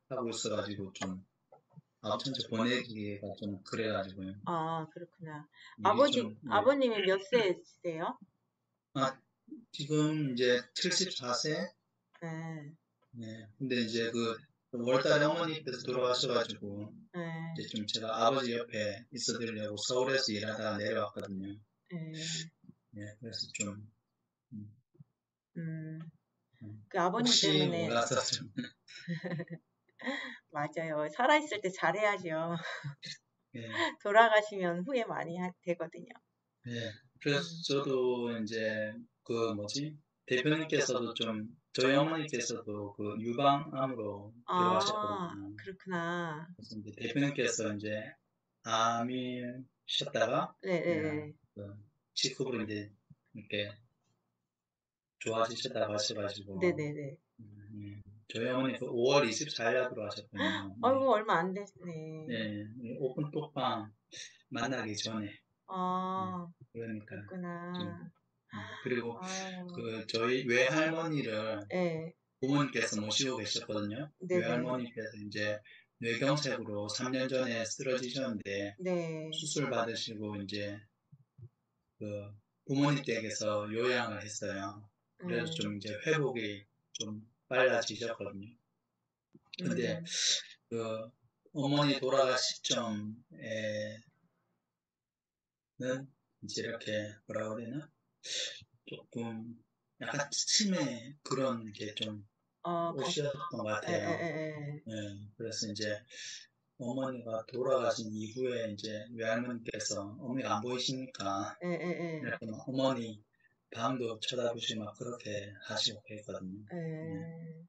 하고 있어가지고 좀 아버지한테 보내기가 좀 그래가지고요. 아, 그렇구나. 일이 좀, 예. 아버님이 몇 세세요? 아, 지금 이제 74세? 네, 네. 근데 이제 그 월달에 어머니께서 돌아가셔가지고 네, 이제 좀 제가 아버지 옆에 있어드리려고 서울에서 일하다가 내려왔거든요. 네. 네. 그래서 좀, 음, 음, 그 아버님 혹시 때문에, 몰라서 좀, 맞아요. 살아있을 때 잘해야죠. 예. 돌아가시면 후회 많이 되거든요. 예. 그래서 음. 저도 이제 그 뭐지? 대표님께서도 좀, 저희 어머니께서도 그 유방암으로 아, 돌아가셨거든요. 그렇구나. 그래서 이제 대표님께서 이제 암이셨다가, 네네네. 그 직후로 이제 이렇게 좋아지셨다고 하셔가지고, 네네네. 예. 저희 어머니 그 5월 24일에 돌아가셨거든요. 예. 아이고, 얼마 안 됐네. 예. 오픈 톡방 만나기 전에. 아, 그러니까 좀, 그랬구나. 그리고 아유, 그 저희 외할머니를 네, 부모님께서 모시고 계셨거든요. 네네. 외할머니께서 이제 뇌경색으로 3년 전에 쓰러지셨는데 네. 수술 받으시고 이제 그 부모님 댁에서 요양을 했어요. 그래서 좀 음, 이제 회복이 좀 빨라지셨거든요. 근데 음, 그 어머니 돌아가실 시점에는 이제 이렇게 뭐라고 해야 되나? 조금 약간 치매 그런 게 좀 가, 오셨던 것 에, 에, 같아요. 에, 에. 예, 그래서 이제 어머니가 돌아가신 이후에 이제 외할머니께서 어머니가 안 보이시니까 에, 에, 이렇게 막 어머니 방도 쳐다보시고 막 그렇게 하시고 계거든요. 에. 예, 에.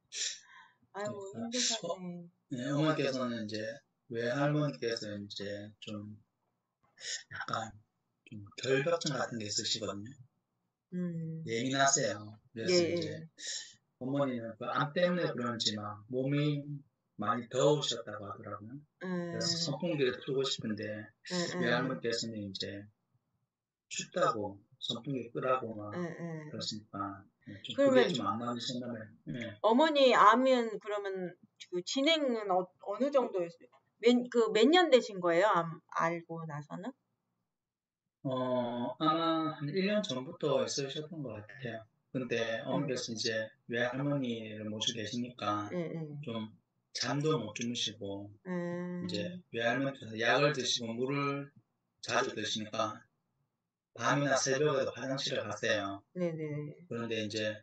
아이고, 그러니까 힘드셨네. 어머니께서는 이제 외할머니께서 이제 좀 약간 좀 결벽증 같은 게 있으시거든요. 음, 예민하세요. 예, 그래서 이제 예. 어머니는 그 암 때문에 그런지 막 몸이 많이 더우셨다고 하더라고요. 그래서 에, 선풍기를 틀고 싶은데 에, 에, 외할머니께서는 이제 춥다고 선풍기 끄라고 에, 막 에. 그러시니까 좀 그게 그러면 좀 안 맞으셨나 봐요. 예. 어머니 암은 그러면 그 진행은 어느 정도였어요? 몇 년 되신 거예요? 암 알고 나서는? 아마 한 1년 전부터 있으셨던 것 같아요. 근데 응, 어머니께서 이제 외할머니를 모시고 계시니까 응, 응, 좀 잠도 못 주무시고 이제 응, 외할머니께서 약을 드시고 물을 자주 드시니까 밤이나 새벽에도 화장실을 가세요. 네네. 그런데 이제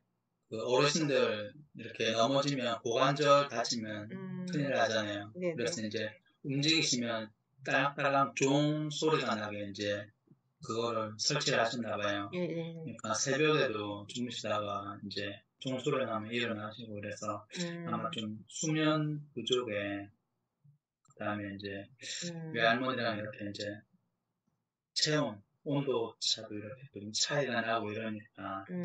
그 어르신들 이렇게 넘어지면 고관절 다치면 큰일 나잖아요. 네네. 그래서 이제 움직이시면 딸랑딸랑 종 소리가 나게 이제 그거를 설치를 하셨나 봐요. 예, 예. 그러니까 새벽에도 주무시다가 이제 종 소리 나면 일어나시고 그래서 아마 음, 좀 수면 부족에 그다음에 이제 음, 외할머니랑 이렇게 이제 체온, 온도 차도 이렇게 좀 차이가 나고 이러니까 음,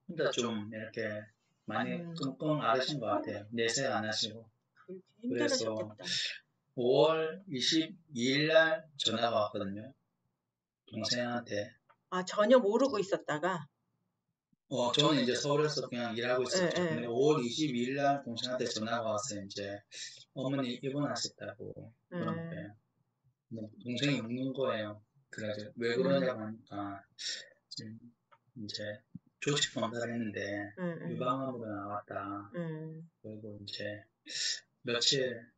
혼자 좀 이렇게 많이 음. 끙끙 앓으신 것 같아요. 내색 안 하시고. 그렇게 그래서 힘들으셨겠다. 5월 22일 날 전화가 왔거든요. 동생한테. 아, 전혀 모르고 있었다가? 저는 이제 서울에서 그냥 일하고 예, 있었죠. 근데 예. 5월 22일 날 동생한테 전화가 와서 이제 어머니 입원하셨다고 그런 음, 거예요. 근데 동생이 웃는 거예요. 그래서 왜 음, 그러냐고 하니까 지금 이제 조직 검사를 했는데 음, 유방암으로 나왔다. 음. 그리고 이제 며칠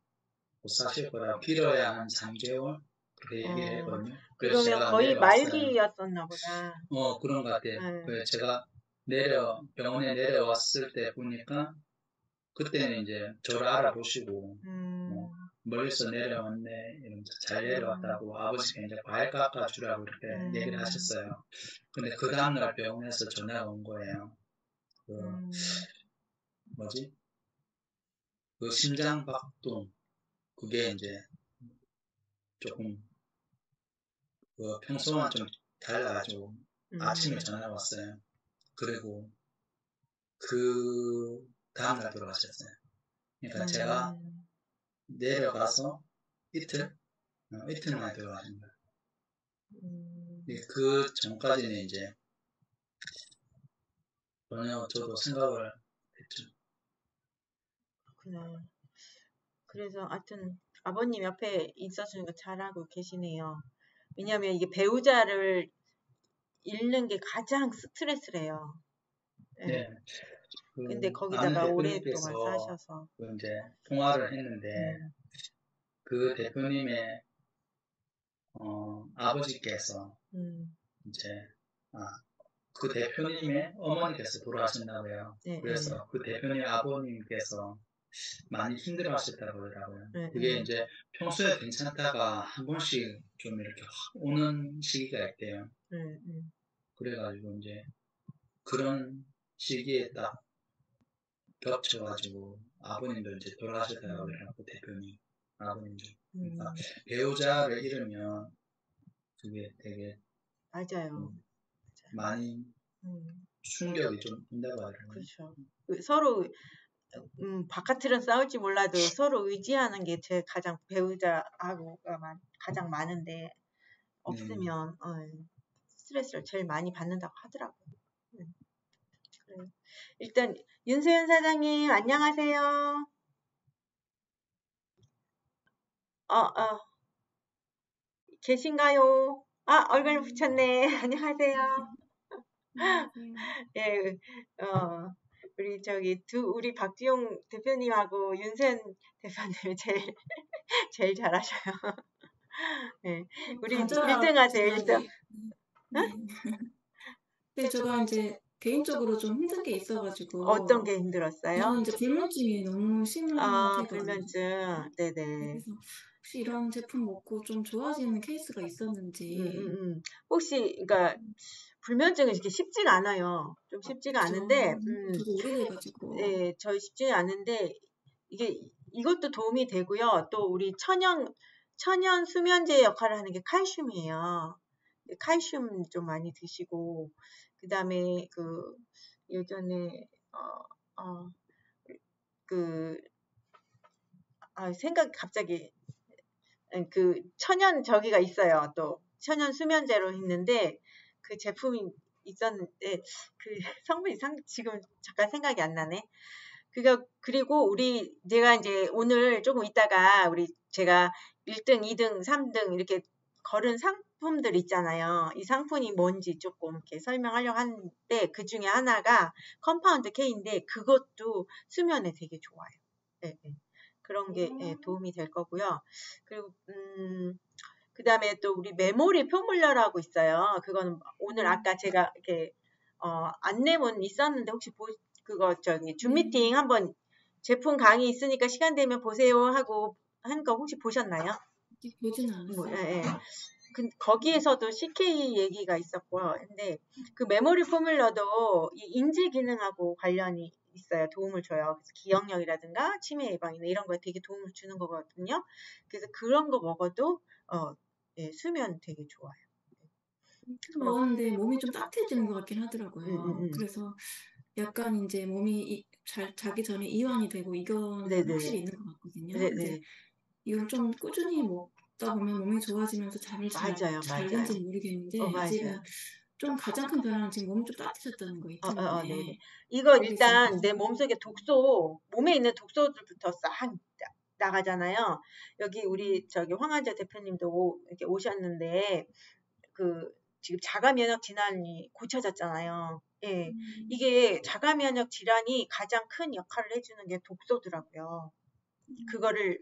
못 사실 거라 길어야 한 3개월 그렇게 얘기를 어, 했거든요. 그래서 그러면 제가 거의 내려왔어요. 말기였었나 보다. 그런 것 같아요. 음, 그래서 제가 병원에 내려왔을 때 보니까 그때는 이제 저를 알아보시고 뭐 음, 멀리서 내려왔네 이러면서 잘 음, 내려왔다고 아버지가 이제 과일 깎아주라고 이렇게 얘기를 음, 하셨어요. 근데 그 다음날 병원에서 전화가 온 거예요. 그 음, 뭐지? 그 심장박동 그게 이제 조금 그 평소와 좀 달라가지고 아침에 음, 전화가 왔어요. 그리고 그 다음날 돌아가셨어요. 그러니까 제가 음, 내려가서 이틀? 이틀 만에 돌아가신 거예요. 근데 음, 그 전까지는 이제 전혀 저도 생각을 했죠. 그렇구나. 그래서 하여튼 아버님 옆에 있어주는 거 잘하고 계시네요. 왜냐하면 이게 배우자를 잃는 게 가장 스트레스래요. 네. 네. 근데 그 아는 거기다가 오랫동안 대표님께서 사셔서. 이제 통화를 했는데 그 대표님의 아버지께서 이제 그 대표님의 어머니께서 돌아가셨나봐요. 네, 그래서 그 대표님 아버님께서 많이 힘들어하셨다고 그러더라고요. 네, 그게 이제 평소에 괜찮다가 한 번씩 좀 이렇게 확 오는 시기가 있대요. 그래가지고 이제 그런 시기에 딱 겹쳐가지고 아버님도 이제 돌아가셨다고 그래요. 대표님 아버님도. 그러니까 배우자를 잃으면 그게 되게 맞아요. 많이 충격이 좀 있다고 하더라고요. 그렇죠. 서로 바깥으로는 싸울지 몰라도 서로 의지하는 게 제 가장 배우자하고가 가장 많은데 없으면 스트레스를 제일 많이 받는다고 하더라고요. 그래요. 일단 윤세현 사장님 안녕하세요. 계신가요? 얼굴 붙였네. 안녕하세요. 예, 우리 우리 박지용 대표님하고 윤세현 대표님이 제일 잘하셔요. 네, 우리 1등 하세요, 1등. 네. 근데 제가 이제 개인적으로 좀 힘든 게 있어가지고. 어떤 게 힘들었어요? 저는 이제 불면증이 너무 심하거든요. 불면증. 네네. 그래서 혹시 이런 제품 먹고 좀 좋아지는 케이스가 있었는지. 혹시, 그러니까, 불면증은 이렇게 쉽지가 않아요. 좀 쉽지가 그쵸. 않은데, 저도 오래돼가지고. 네, 저희 쉽지 않은데, 이것도 도움이 되고요. 또 우리 천연 수면제 역할을 하는 게 칼슘이에요. 칼슘 좀 많이 드시고, 그 다음에 예전에, 생각 갑자기, 천연 저기가 있어요. 또, 천연 수면제로 했는데, 그 제품이 있었는데, 그 성분이 지금 잠깐 생각이 안 나네. 그리고 제가 이제 오늘 조금 있다가 제가 1등, 2등, 3등 이렇게 걸은 상품들 있잖아요. 이 상품이 뭔지 조금 이렇게 설명하려고 하는데 그 중에 하나가 컴파운드 K인데 그것도 수면에 되게 좋아요. 네, 네. 그런 게 도움이 될 거고요. 그리고 그 다음에 또 우리 메모리 포뮬러라고 있어요. 그거는 오늘 아까 제가 이렇게 안내문 있었는데 혹시 줌 미팅 한번 제품 강의 있으니까 시간 되면 보세요 하고 한 거 혹시 보셨나요? 보진 않았어요. 거기에서도 CK 얘기가 있었고요. 근데 그 메모리 포뮬러도 이 인지 기능하고 관련이 있어요. 도움을 줘요. 그래서 기억력이라든가 치매 예방이나 이런 거에 되게 도움을 주는 거거든요. 그래서 그런 거 먹어도 수면 되게 좋아요. 먹었는데 몸이 좀 따뜻해지는 것 같긴 하더라고요. 그래서 약간 이제 몸이 자기 전에 이완이 되고 이거는 확실히 있는 것 같거든요. 근데 이걸 좀 꾸준히 먹다 보면 몸이 좋아지면서 잠을 잘 자는지 모르겠는데 아직은 좀 가장 큰 변화는 지금 몸이 좀 따뜻해졌다는 거 있잖아요. 이거 일단 내 몸속에 몸에 있는 독소들부터 싹 나가잖아요. 여기 우리 황한재 대표님도 이렇게 오셨는데 지금 자가 면역 질환이 고쳐졌잖아요. 예. 이게 자가 면역 질환이 가장 큰 역할을 해주는 게 독소더라고요. 그거를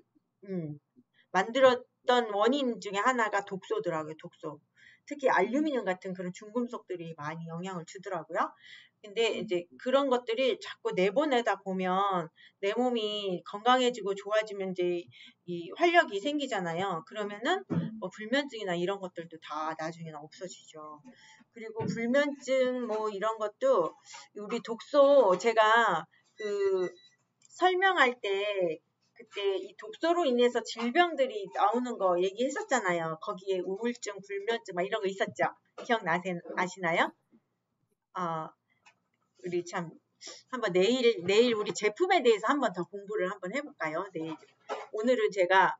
만들었던 원인 중에 하나가 독소더라고요. 독소. 특히 알루미늄 같은 그런 중금속들이 많이 영향을 주더라고요. 근데 이제 그런 것들이 자꾸 내보내다 보면 내 몸이 건강해지고 좋아지면 이제 이 활력이 생기잖아요. 그러면은 불면증이나 이런 것들도 다 나중에는 없어지죠. 그리고 불면증 이런 것도 우리 독소 제가 설명할 때 그때 이 독소로 인해서 질병들이 나오는 거 얘기했었잖아요. 거기에 우울증, 불면증 막 이런 거 있었죠. 아시나요? 우리 참 한번 내일 우리 제품에 대해서 한번 더 공부를 한번 해볼까요? 내일. 오늘은 제가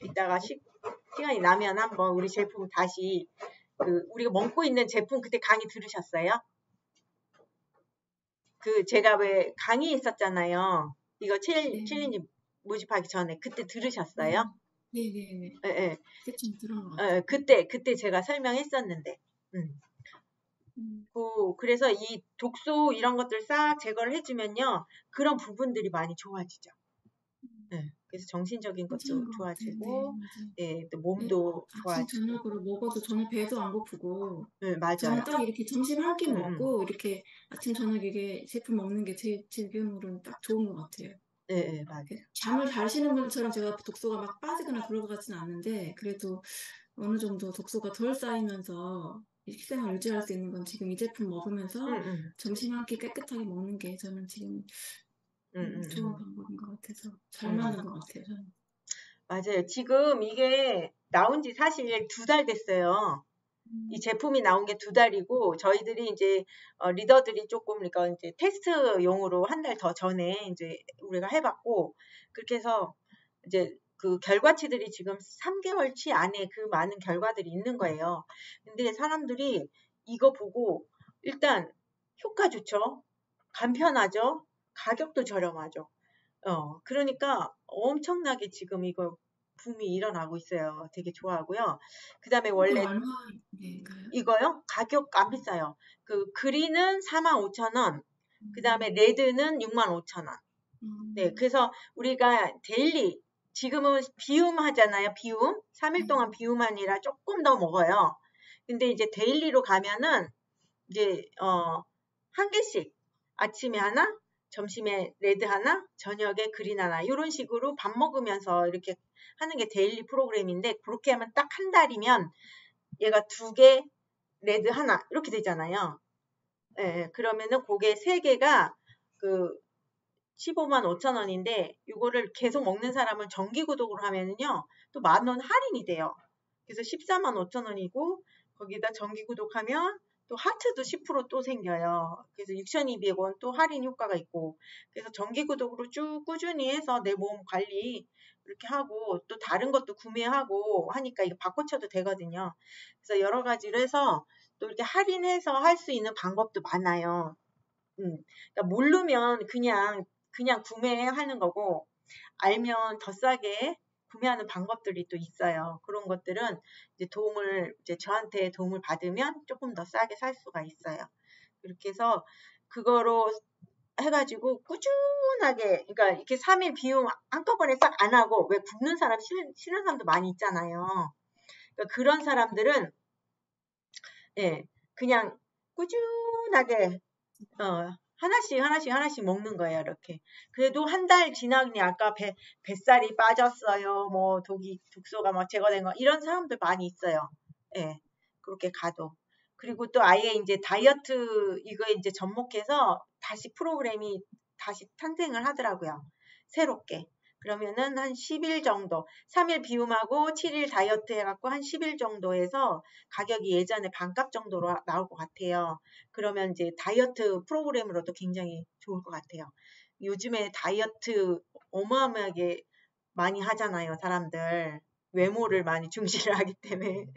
이따가 시간이 나면 한번 우리 제품 다시 우리가 먹고 있는 제품 그때 강의 들으셨어요? 제가 왜 강의 했었잖아요. 이거 챌린지 모집하기 전에 그때 들으셨어요? 네네네. 예, 예. 대충 들은 것 같아요. 그때 제가 설명했었는데. 그래서 이 독소 이런 것들 싹 제거를 해주면요. 그런 부분들이 많이 좋아지죠. 네, 그래서 정신적인 것도 좋아지고, 네, 또 몸도 좋아지고. 아침 저녁으로 먹어도 전혀 배도 안 고프고. 네, 맞아요. 저는 딱 이렇게 점심 한 끼 먹고 이렇게 아침 저녁 이게 제품 먹는 게 제 지금으로는 딱 좋은 것 같아요. 네, 맞아요. 잠을 잘 쉬는 분처럼 제가 독소가 막 빠지거나 그럴 것 같지는 않는데 그래도 어느 정도 독소가 덜 쌓이면서 식생활 유지할 수 있는 건 지금 이 제품 먹으면서 점심 한 끼 깨끗하게 먹는 게 저는 지금 좋은 방법인 것 같아서 잘 맞는 것 같아요. 저는. 맞아요. 지금 이게 나온 지 사실 2달 됐어요. 이 제품이 나온 게 2달이고 저희들이 이제 리더들이 조금 그러니까 이제 테스트용으로 한 달 더 전에 이제 우리가 해봤고 그렇게 해서 이제 그 결과치들이 지금 3개월치 안에 그 많은 결과들이 있는 거예요. 근데 사람들이 이거 보고 일단 효과 좋죠. 간편하죠. 가격도 저렴하죠. 그러니까 엄청나게 지금 이거 붐이 일어나고 있어요. 되게 좋아하고요. 그 다음에 원래 이거요? 가격 안 비싸요. 그 그린은 45,000원, 그 다음에 레드는 65,000원. 네, 그래서 우리가 데일리 지금은 비움 하잖아요. 비움 3일 동안 비움 아니라 조금 더 먹어요. 근데 이제 데일리로 가면은 이제 한 개씩 아침에 하나, 점심에 레드 하나, 저녁에 그린 하나 이런 식으로 밥 먹으면서 이렇게 하는 게 데일리 프로그램인데 그렇게 하면 딱 한 달이면 얘가 2개 레드 하나 이렇게 되잖아요. 예, 그러면은 그게 3개가 그 155,500원인데 이거를 계속 먹는 사람은 정기구독으로 하면은요 또 10,000원 할인이 돼요. 그래서 145,000원이고 거기다 정기구독하면 또 하트도 10% 또 생겨요. 그래서 6,200원 또 할인 효과가 있고 그래서 정기구독으로 쭉 꾸준히 해서 내 몸 관리 이렇게 하고 또 다른 것도 구매하고 하니까 이거 바꿔쳐도 되거든요. 그래서 여러 가지로 해서 또 이렇게 할인해서 할 수 있는 방법도 많아요. 그러니까 모르면 그냥 구매하는 거고 알면 더 싸게 구매하는 방법들이 또 있어요. 그런 것들은 이제 저한테 도움을 받으면 조금 더 싸게 살 수가 있어요. 이렇게 해서 그거로 해가지고 꾸준하게 그러니까 이렇게 3일 비움 한꺼번에 싹 안 하고 왜 굶는 사람 싫은 사람도 많이 있잖아요. 그러니까 그런 사람들은 예, 그냥 꾸준하게 하나씩 먹는 거예요, 이렇게. 그래도 한 달 지나니 아까 뱃살이 빠졌어요, 뭐, 독소가 막 제거된 거, 이런 사람들 많이 있어요. 예, 그렇게 가도. 그리고 또 아예 이제 다이어트, 이거에 이제 접목해서 다시 프로그램이 다시 탄생을 하더라고요. 새롭게. 그러면은 한 10일 정도, 3일 비움하고 7일 다이어트 해갖고 한 10일 정도 해서 가격이 예전에 반값 정도로 나올 것 같아요. 그러면 이제 다이어트 프로그램으로도 굉장히 좋을 것 같아요. 요즘에 다이어트 어마어마하게 많이 하잖아요, 사람들. 외모를 많이 중시를 하기 때문에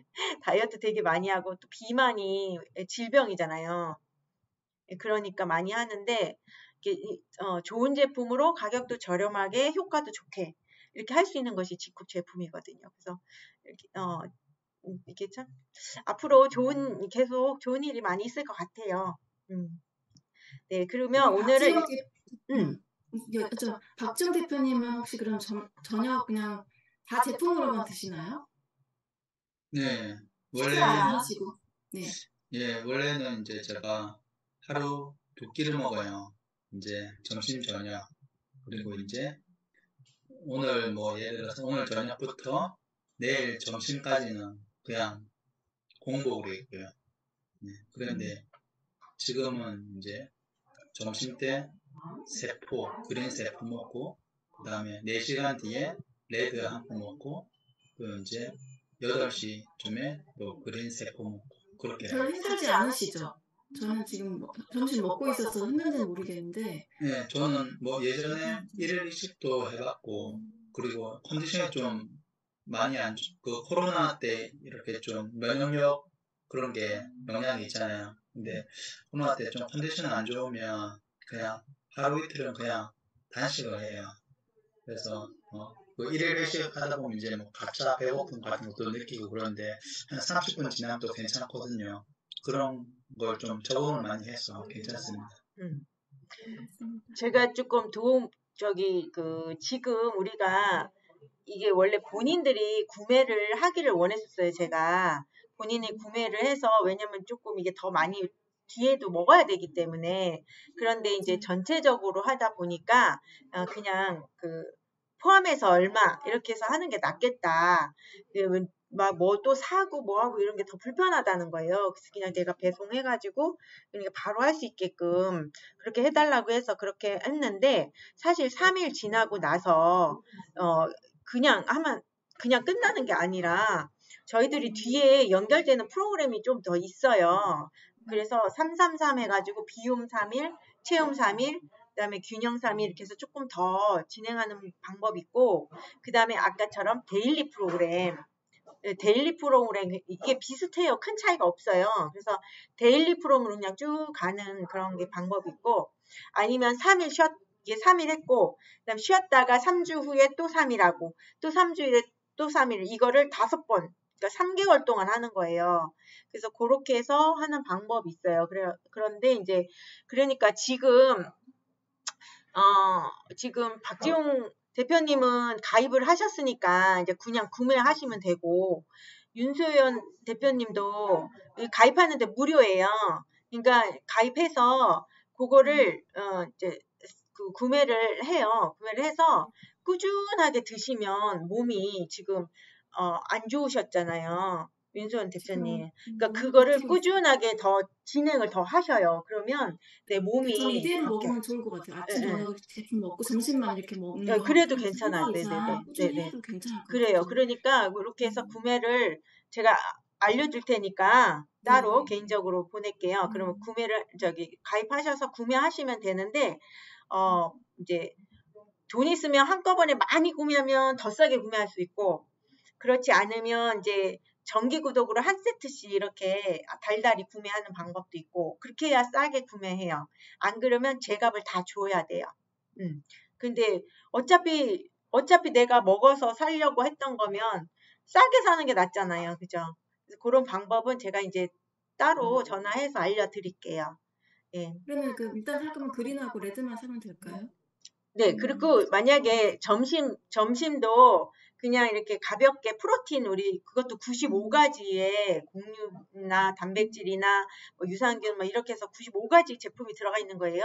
다이어트 되게 많이 하고 또 비만이 질병이잖아요. 그러니까 많이 하는데 좋은 제품으로 가격도 저렴하게 효과도 좋게 이렇게 할 수 있는 것이 직구 제품이거든요. 그래서 이게 참 앞으로 계속 좋은 일이 많이 있을 것 같아요. 네, 그러면 오늘은 박지영 대표님은 혹시 그럼 저녁 그냥 다 제품으로만 드시나요? 네, 원래는 이제 제가 하루 2끼를 먹어요. 이제 점심 저녁 그리고 이제 오늘 뭐 예를 들어서 오늘 저녁부터 내일 점심까지는 그냥 공복으로 있고요. 네, 그런데 지금은 이제 점심 때 그린 세포 먹고 그 다음에 4시간 뒤에 레드 한 포 먹고 그 이제 8시쯤에 또 그린 세포 먹고 그렇게 별로 힘들지 않으시죠? 저는 지금 점심 먹고 있어서 힘든지는 모르겠는데 네, 저는 뭐 예전에 1일 이식도 해봤고 그리고 컨디션이 좀 많이 그 코로나 때 이렇게 좀 면역력 그런 게 영향이 있잖아요. 근데 코로나 때 좀 컨디션 안 좋으면 그냥 하루 이틀은 그냥 단식을 해요. 그래서 그 일일 일식 하다 보면 이제 뭐 가차 배고픔 같은 것도 느끼고 그런데 한 30분 지나면 또 괜찮거든요. 그런 걸 좀 적응을 많이 해서 괜찮습니다. 제가 조금 지금 우리가 이게 원래 본인들이 구매를 하기를 원했었어요. 제가 본인이 구매를 해서, 왜냐면 조금 이게 더 많이 뒤에도 먹어야 되기 때문에. 그런데 이제 전체적으로 하다 보니까 그냥 포함해서 얼마 이렇게 해서 하는 게 낫겠다. 막 뭐 또 사고 뭐 하고 이런 게 더 불편하다는 거예요. 그래서 그냥 내가 배송해가지고 그러니까 바로 할 수 있게끔 그렇게 해달라고 해서 그렇게 했는데, 사실 3일 지나고 나서 그냥 끝나는 게 아니라 저희들이 뒤에 연결되는 프로그램이 좀 더 있어요. 그래서 333 해가지고 비움 3일, 체험 3일, 그다음에 균형 3일 이렇게 해서 조금 더 진행하는 방법이 있고, 그다음에 아까처럼 데일리 프로그램 이게 비슷해요. 큰 차이가 없어요. 그래서 데일리 프로그램으로 그냥 쭉 가는 그런 게 방법이 있고, 아니면 3일 이게 3일 했고, 그다음 쉬었다가 3주 후에 또 3일 하고, 또 3주 후에 또 3일, 이거를 5번, 그러니까 3개월 동안 하는 거예요. 그래서 그렇게 해서 하는 방법이 있어요. 그런데 이제, 그러니까 지금 박지용 대표님은 가입을 하셨으니까 이제 그냥 구매하시면 되고, 윤소연 대표님도 가입하는데 무료예요. 그러니까 가입해서 그거를 이제 구매를 해요. 구매를 해서 꾸준하게 드시면 몸이 지금 안 좋으셨잖아요. 윤소연 대표님. 그러니까 그거를 꾸준하게 더 진행을 더 하셔요. 그러면 내 몸이 저는 이대로 먹으면 좋을 것 같아요. 아침 저녁 제품 먹고 점심만 이렇게 먹는 거 그래도 한 괜찮아요. 3일 이상 꾸준히 해도 괜찮을 것 그래요. 같아요. 그러니까 그렇게 해서 구매를 제가 알려줄 테니까 따로 개인적으로 보낼게요. 그러면 구매를 가입하셔서 구매하시면 되는데, 이제 돈 있으면 한꺼번에 많이 구매하면 더 싸게 구매할 수 있고, 그렇지 않으면 이제 정기 구독으로 한 세트씩 이렇게 달달이 구매하는 방법도 있고, 그렇게 해야 싸게 구매해요. 안 그러면 제값을 다 줘야 돼요. 근데 어차피 내가 먹어서 살려고 했던 거면 싸게 사는 게 낫잖아요. 그죠? 그래서 그런 방법은 제가 이제 따로 전화해서 알려드릴게요. 예. 그러면 일단 살 거면 그린하고 레드만 사면 될까요? 네, 그리고 만약에 점심도 그냥 이렇게 가볍게 프로틴, 그것도 95가지의 곡류나 단백질이나 뭐 유산균 뭐 이렇게 해서 95가지 제품이 들어가 있는 거예요.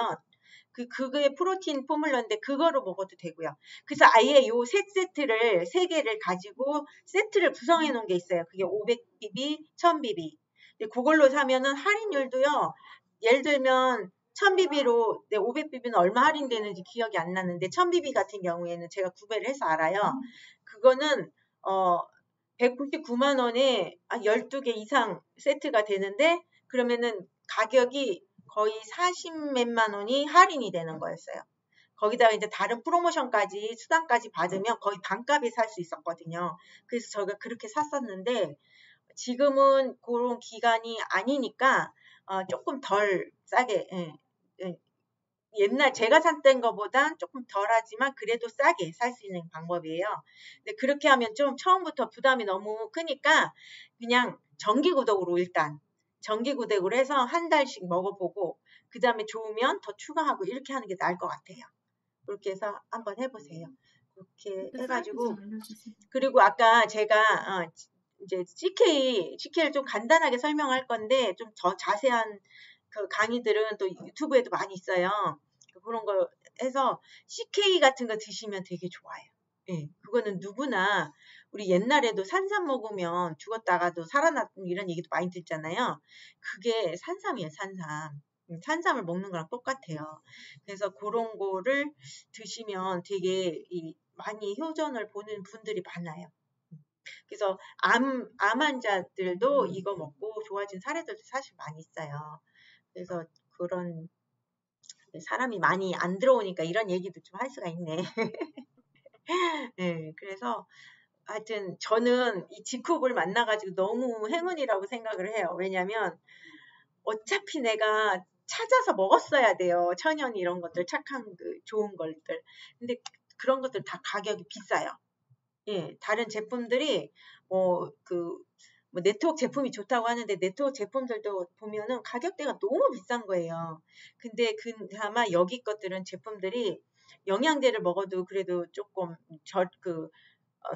그게 프로틴 포뮬러인데 그거로 먹어도 되고요. 그래서 아예 요 세트를 3개를 가지고 세트를 구성해 놓은 게 있어요. 그게 500BB, 1000BB. 그걸로 사면은 할인율도요. 예를 들면 1000BB로 500BB는 얼마 할인되는지 기억이 안 나는데 1000BB 같은 경우에는 제가 구매를 해서 알아요. 그거는 199만 원에 12개 이상 세트가 되는데, 그러면은 가격이 거의 40몇만 원이 할인이 되는 거였어요. 거기다가 이제 다른 프로모션까지 수당까지 받으면 거의 반값에 살 수 있었거든요. 그래서 저희가 그렇게 샀었는데, 지금은 그런 기간이 아니니까 조금 덜 싸게, 옛날 제가 샀던 것보다 조금 덜하지만 그래도 싸게 살 수 있는 방법이에요. 근데 그렇게 하면 좀 처음부터 부담이 너무 크니까 그냥 정기구독으로 일단 정기구독으로 해서 한 달씩 먹어보고, 그 다음에 좋으면 더 추가하고 이렇게 하는 게 나을 것 같아요. 그렇게 해서 한번 해보세요. 그렇게 해가지고, 그리고 아까 제가 이제 CK를 좀 간단하게 설명할 건데, 좀 더 자세한 그 강의들은 또 유튜브에도 많이 있어요. 그런 거 해서 CK 같은 거 드시면 되게 좋아요. 예, 그거는 누구나, 우리 옛날에도 산삼 먹으면 죽었다가도 살아났 이런 얘기도 많이 듣잖아요. 그게 산삼이에요, 산삼. 산삼을 먹는 거랑 똑같아요. 그래서 그런 거를 드시면 되게 많이 효전을 보는 분들이 많아요. 그래서 암 환자들도 이거 먹고 좋아진 사례들도 사실 많이 있어요. 그래서 그런, 사람이 많이 안 들어오니까 이런 얘기도 좀 할 수가 있네. 네, 그래서 하여튼 저는 이 지쿡을 만나가지고 너무 행운이라고 생각을 해요. 왜냐면 어차피 내가 찾아서 먹었어야 돼요. 천연 이런 것들, 착한 좋은 것들. 근데 그런 것들 다 가격이 비싸요. 예, 다른 제품들이 뭐 네트워크 제품이 좋다고 하는데 네트워크 제품들도 보면은 가격대가 너무 비싼 거예요. 근데 그나마 여기 것들은 제품들이 영양제를 먹어도 그래도 조금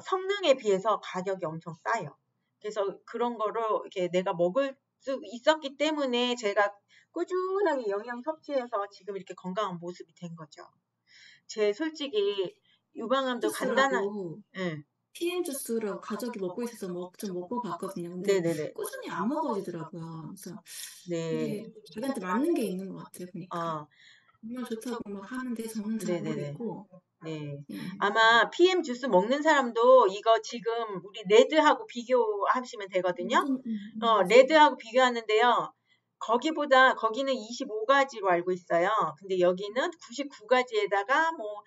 성능에 비해서 가격이 엄청 싸요. 그래서 그런 거로 이렇게 내가 먹을 수 있었기 때문에 제가 꾸준하게 영양 섭취해서 지금 이렇게 건강한 모습이 된 거죠. 제 솔직히 유방암도 간단한 네. PM 주스라고 가족이 먹고 있어서 좀 먹어봤거든요. 근데 네네네. 꾸준히 안 먹어지더라고요. 그래서 네. 이게 자기한테 맞는 게 있는 것 같아요. 보니까 정말 좋다고 막 하는데 저는 잘 모르겠고. 네. 아마 PM 주스 먹는 사람도 이거 지금 우리 레드하고 비교하시면 되거든요. 레드하고 비교하는데요. 거기는 25가지로 알고 있어요. 근데 여기는 99가지에다가 뭐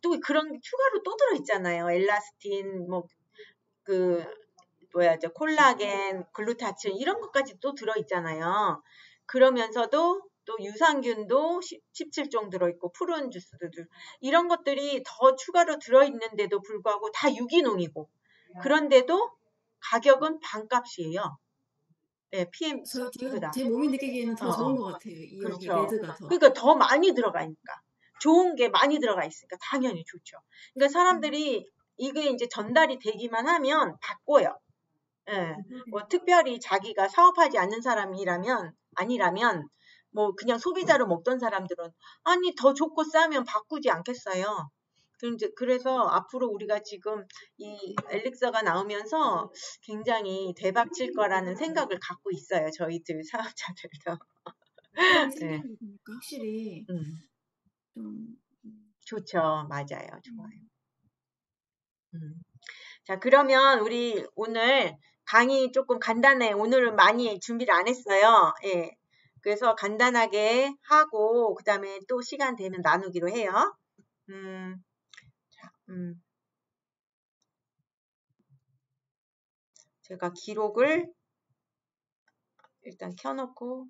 또 그런 추가로 또 들어있잖아요. 엘라스틴, 콜라겐, 글루타치온 이런 것까지 또 들어있잖아요. 그러면서도 또 유산균도 17종 들어있고 푸른 주스도 이런 것들이 더 추가로 들어있는데도 불구하고 다 유기농이고 그런데도 가격은 반값이에요. 네, PM 제 몸이 느끼기에는 더 좋은 것 같아요. 여기 레드가 더. 그러니까 더 많이 들어가니까. 좋은 게 많이 들어가 있으니까 당연히 좋죠. 그러니까 사람들이 이게 이제 전달이 되기만 하면 바꿔요. 예, 뭐 특별히 자기가 사업하지 않는 아니라면 뭐 그냥 소비자로 먹던 사람들은 아니 더 좋고 싸면 바꾸지 않겠어요. 그래서 앞으로 우리가 지금 이 엘릭서가 나오면서 굉장히 대박 칠 거라는 생각을 갖고 있어요. 저희들 사업자들도. 생기는 거 보니까 확실히 좀 좋죠. 맞아요. 좋아요. 자, 그러면 우리 오늘 강의 조금 간단해. 오늘은 많이 준비를 안 했어요. 예. 그래서 간단하게 하고 그 다음에 또 시간 되면 나누기로 해요. 제가 기록을 일단 켜놓고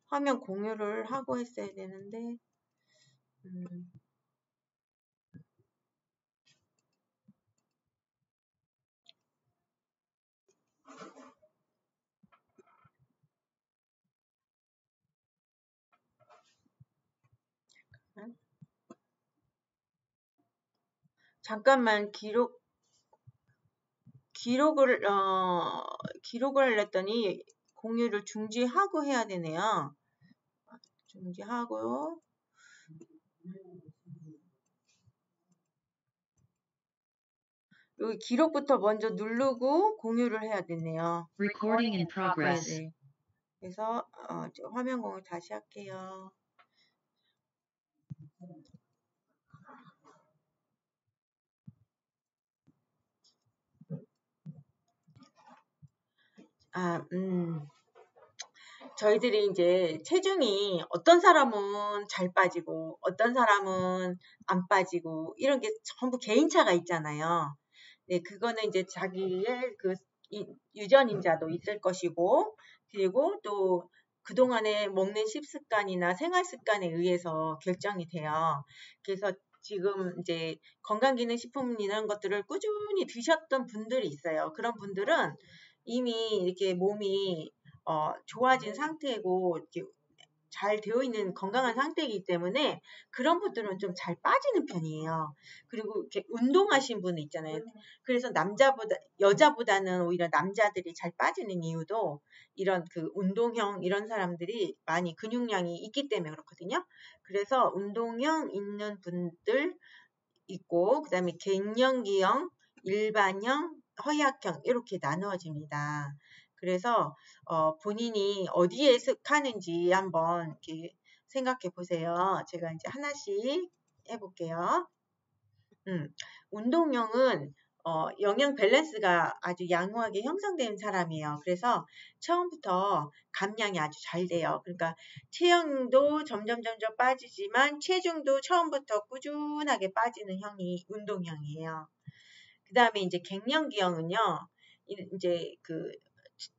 화면 공유를 하고 했어야 되는데 잠깐만 기록을 하려더니 공유를 중지하고 해야 되네요. 중지하고 여기 기록부터 먼저 누르고 공유를 해야 되네요. Recording in progress. 네네. 그래서 화면 공유 다시 할게요. 저희들이 이제 체중이 어떤 사람은 잘 빠지고 어떤 사람은 안 빠지고 이런 게 전부 개인차가 있잖아요. 네, 그거는 이제 자기의 유전인자도 있을 것이고 그리고 또 그동안에 먹는 식습관이나 생활 습관에 의해서 결정이 돼요. 그래서 지금 이제 건강기능식품 이런 것들을 꾸준히 드셨던 분들이 있어요. 그런 분들은 이미 이렇게 몸이 좋아진 상태고 이렇게 잘 되어 있는 건강한 상태이기 때문에 그런 분들은 좀 잘 빠지는 편이에요. 그리고 이렇게 운동하신 분은 있잖아요. 그래서 여자보다는 오히려 남자들이 잘 빠지는 이유도 이런 운동형 이런 사람들이 많이 근육량이 있기 때문에 그렇거든요. 그래서 운동형 있는 분들 있고 그다음에 갱년기형, 일반형, 허약형 이렇게 나누어집니다. 그래서 본인이 어디에 속하는지 한번 이렇게 생각해 보세요. 제가 이제 하나씩 해볼게요. 운동형은 영양 밸런스가 아주 양호하게 형성된 사람이에요. 그래서 처음부터 감량이 아주 잘 돼요. 그러니까 체형도 점점 빠지지만 체중도 처음부터 꾸준하게 빠지는 형이 운동형이에요. 그 다음에 이제 갱년기형은요, 이제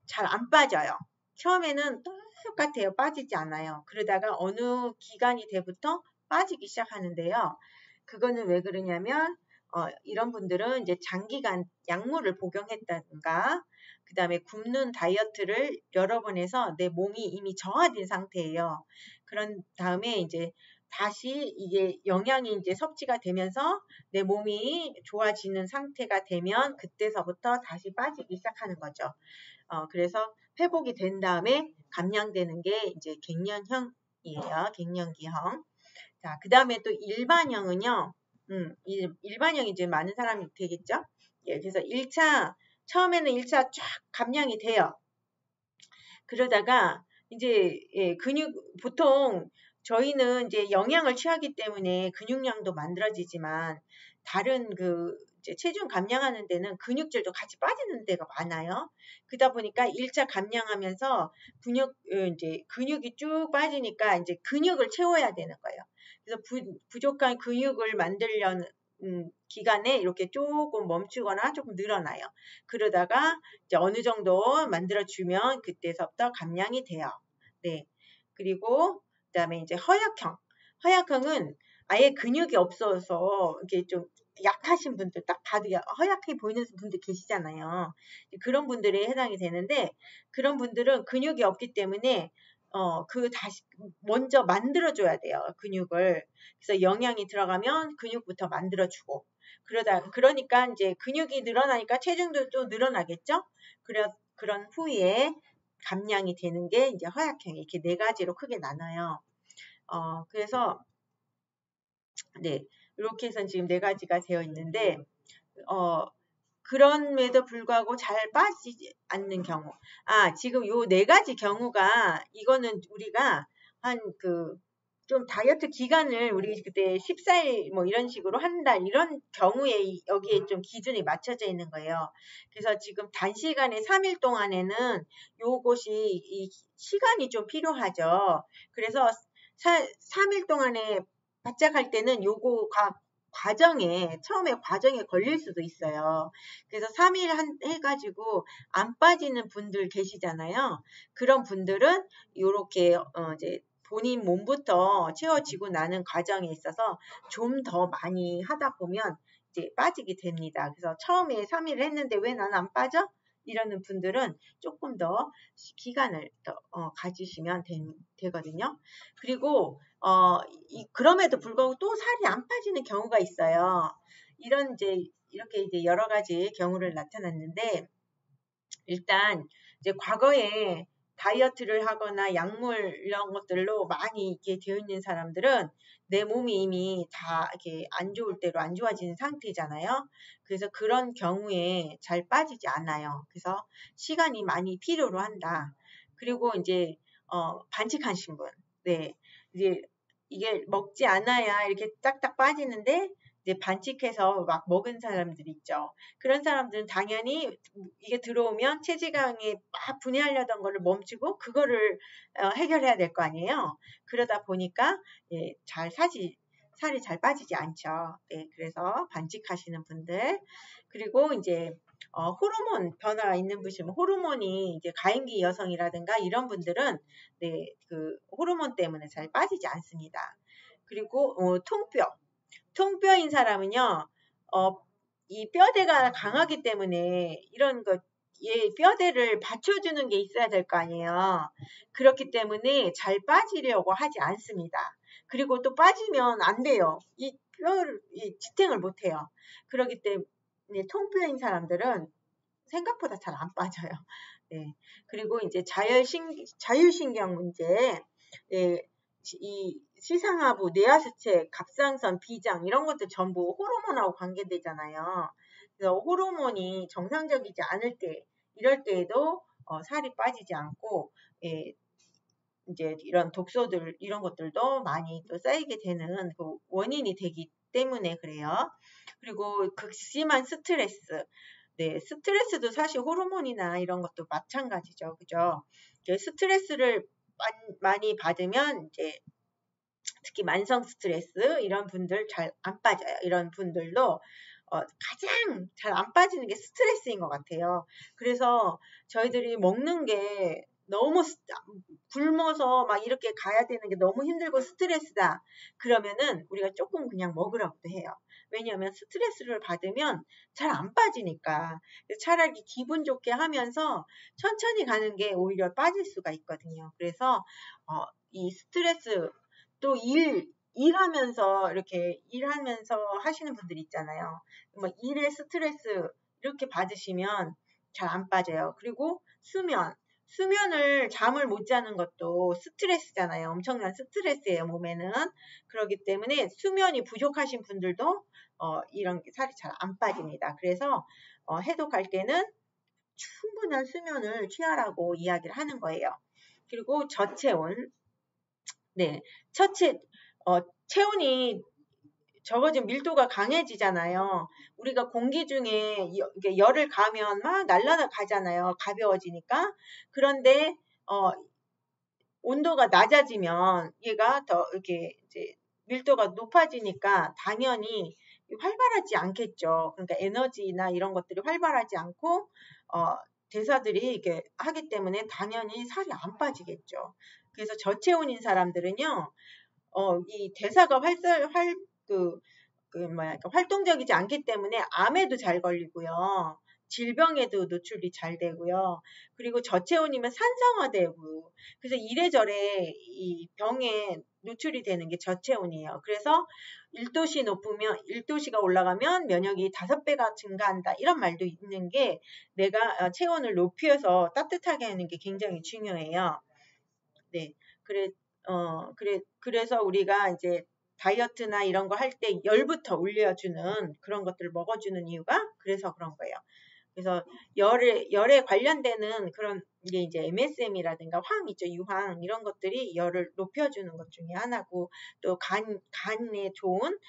잘 안 빠져요. 처음에는 똑같아요. 빠지지 않아요. 그러다가 어느 기간이 돼부터 빠지기 시작하는데요. 그거는 왜 그러냐면 이런 분들은 이제 장기간 약물을 복용했다든가 그 다음에 굶는 다이어트를 여러 번 해서 내 몸이 이미 저하된 상태예요. 그런 다음에 이제 다시 이게 영양이 이제 섭취가 되면서 내 몸이 좋아지는 상태가 되면 그때서부터 다시 빠지기 시작하는 거죠. 그래서 회복이 된 다음에 감량되는 게 이제 갱년형이에요. 갱년기형. 자, 그 다음에 또 일반형은요. 일반형이 이제 많은 사람이 되겠죠. 예, 그래서 처음에는 1차 쫙 감량이 돼요. 그러다가 이제 보통 저희는 이제 영양을 취하기 때문에 근육량도 만들어지지만 다른 이제 체중 감량하는 데는 근육질도 같이 빠지는 데가 많아요. 그러다 보니까 1차 감량하면서 근육이 쭉 빠지니까 이제 근육을 채워야 되는 거예요. 그래서 부족한 근육을 만들려는 기간에 이렇게 조금 멈추거나 조금 늘어나요. 그러다가 이제 어느 정도 만들어주면 그때서부터 감량이 돼요. 네. 그리고 그다음에 이제 허약형은 아예 근육이 없어서 이렇게 좀 약하신 분들 딱 봐도 허약해 보이는 분들 계시잖아요. 그런 분들에 해당이 되는데 그런 분들은 근육이 없기 때문에 다시 먼저 만들어줘야 돼요. 근육을. 그래서 영양이 들어가면 근육부터 만들어주고 그러니까 이제 근육이 늘어나니까 체중도 또 늘어나겠죠. 그런 후에 감량이 되는 게 이제 허약형 이렇게 4가지로 크게 나눠요. 그래서 네 이렇게 해서 지금 4가지가 되어 있는데 그럼에도 불구하고 잘 빠지지 않는 경우. 지금 요 4가지 경우가 이거는 우리가 좀 다이어트 기간을 우리 그때 14일 뭐 이런 식으로 한다 이런 경우에 여기에 좀 기준이 맞춰져 있는 거예요. 그래서 지금 단시간에 3일 동안에는 요것이 이 시간이 좀 필요하죠. 그래서 3일 동안에 바짝 할 때는 요거가 처음에 과정에 걸릴 수도 있어요. 그래서 3일 해가지고 안 빠지는 분들 계시잖아요. 그런 분들은 요렇게 이제 본인 몸부터 채워지고 나는 과정에 있어서 좀 더 많이 하다 보면 이제 빠지게 됩니다. 그래서 처음에 3일을 했는데 왜 나는 안 빠져? 이러는 분들은 조금 더 기간을 더 가지시면 되거든요. 그리고 그럼에도 불구하고 또 살이 안 빠지는 경우가 있어요. 이렇게 이제 여러 가지 경우를 나타났는데 일단 이제 과거에 다이어트를 하거나 약물 이런 것들로 많이 이렇게 되어 있는 사람들은 내 몸이 이미 다 이렇게 안 좋을 대로 안 좋아지는 상태잖아요. 그래서 그런 경우에 잘 빠지지 않아요. 그래서 시간이 많이 필요로 한다. 그리고 이제 반칙하신 분, 네, 이제 이게 먹지 않아야 이렇게 딱딱 빠지는데 이제 반칙해서 막 먹은 사람들 있죠. 그런 사람들은 당연히 이게 들어오면 체지방이 막 분해하려던 거를 멈추고 그거를 해결해야 될 거 아니에요. 그러다 보니까 살이 잘 빠지지 않죠. 네, 그래서 반칙하시는 분들 그리고 이제 호르몬 변화가 있는 분이면 호르몬이 이제 가임기 여성이라든가 이런 분들은 네, 그 호르몬 때문에 잘 빠지지 않습니다. 그리고 통뼈인 사람은요, 이 뼈대가 강하기 때문에 이런 뼈대를 받쳐주는 게 있어야 될 거 아니에요. 그렇기 때문에 잘 빠지려고 하지 않습니다. 그리고 또 빠지면 안 돼요. 이 지탱을 못 해요. 그렇기 때문에 통뼈인 사람들은 생각보다 잘 안 빠져요. 네. 그리고 이제 자율신경 문제, 네. 이 시상하부, 뇌하수체, 갑상선, 비장 이런 것들 전부 호르몬하고 관계되잖아요. 그래서 호르몬이 정상적이지 않을 때, 이럴 때에도 살이 빠지지 않고 이제 이런 독소들 이런 것들도 많이 또 쌓이게 되는 그 원인이 되기 때문에 그래요. 그리고 극심한 스트레스. 네, 스트레스도 사실 호르몬이나 이런 것도 마찬가지죠. 그죠? 스트레스를 많이 받으면 이제 특히 만성 스트레스 이런 분들 잘 안 빠져요. 이런 분들도 가장 잘 안 빠지는 게 스트레스인 것 같아요. 그래서 저희들이 먹는 게 너무 굶어서 막 이렇게 가야 되는 게 너무 힘들고 스트레스다. 그러면은 우리가 조금 그냥 먹으라고도 해요. 왜냐하면 스트레스를 받으면 잘 안 빠지니까. 차라리 기분 좋게 하면서 천천히 가는 게 오히려 빠질 수가 있거든요. 그래서 이 스트레스 또 일하면서 이렇게 일하면서 하시는 분들 있잖아요. 뭐 일에 스트레스 이렇게 받으시면 잘 안 빠져요. 그리고 수면을 잠을 못 자는 것도 스트레스잖아요. 엄청난 스트레스예요, 몸에는. 그렇기 때문에 수면이 부족하신 분들도 이런 살이 잘 안 빠집니다. 그래서 해독할 때는 충분한 수면을 취하라고 이야기를 하는 거예요. 그리고 저체온. 네, 체온이 적어지면 밀도가 강해지잖아요. 우리가 공기 중에 열을 가면 막 날아가잖아요. 가벼워지니까. 그런데 온도가 낮아지면 얘가 더 이렇게 이제 밀도가 높아지니까 당연히 활발하지 않겠죠. 그러니까 에너지나 이런 것들이 활발하지 않고 대사들이 이렇게 하기 때문에 당연히 살이 안 빠지겠죠. 그래서 저체온인 사람들은요, 이 대사가 활동적이지 않기 때문에 암에도 잘 걸리고요. 질병에도 노출이 잘 되고요. 그리고 저체온이면 산성화되고, 그래서 이래저래 이 병에 노출이 되는 게 저체온이에요. 그래서 1도씨가 올라가면 면역이 5배가 증가한다. 이런 말도 있는 게 내가 체온을 높여서 따뜻하게 하는 게 굉장히 중요해요. 네. 그래서 우리가 이제 다이어트나 이런 거 할 때 열부터 올려주는 그런 것들을 먹어주는 이유가 그래서 그런 거예요. 그래서 열에 관련되는 그런 게 이제 MSM이라든가 황 있죠, 유황 이런 것들이 열을 높여주는 것 중에 하나고, 또 간에 좋은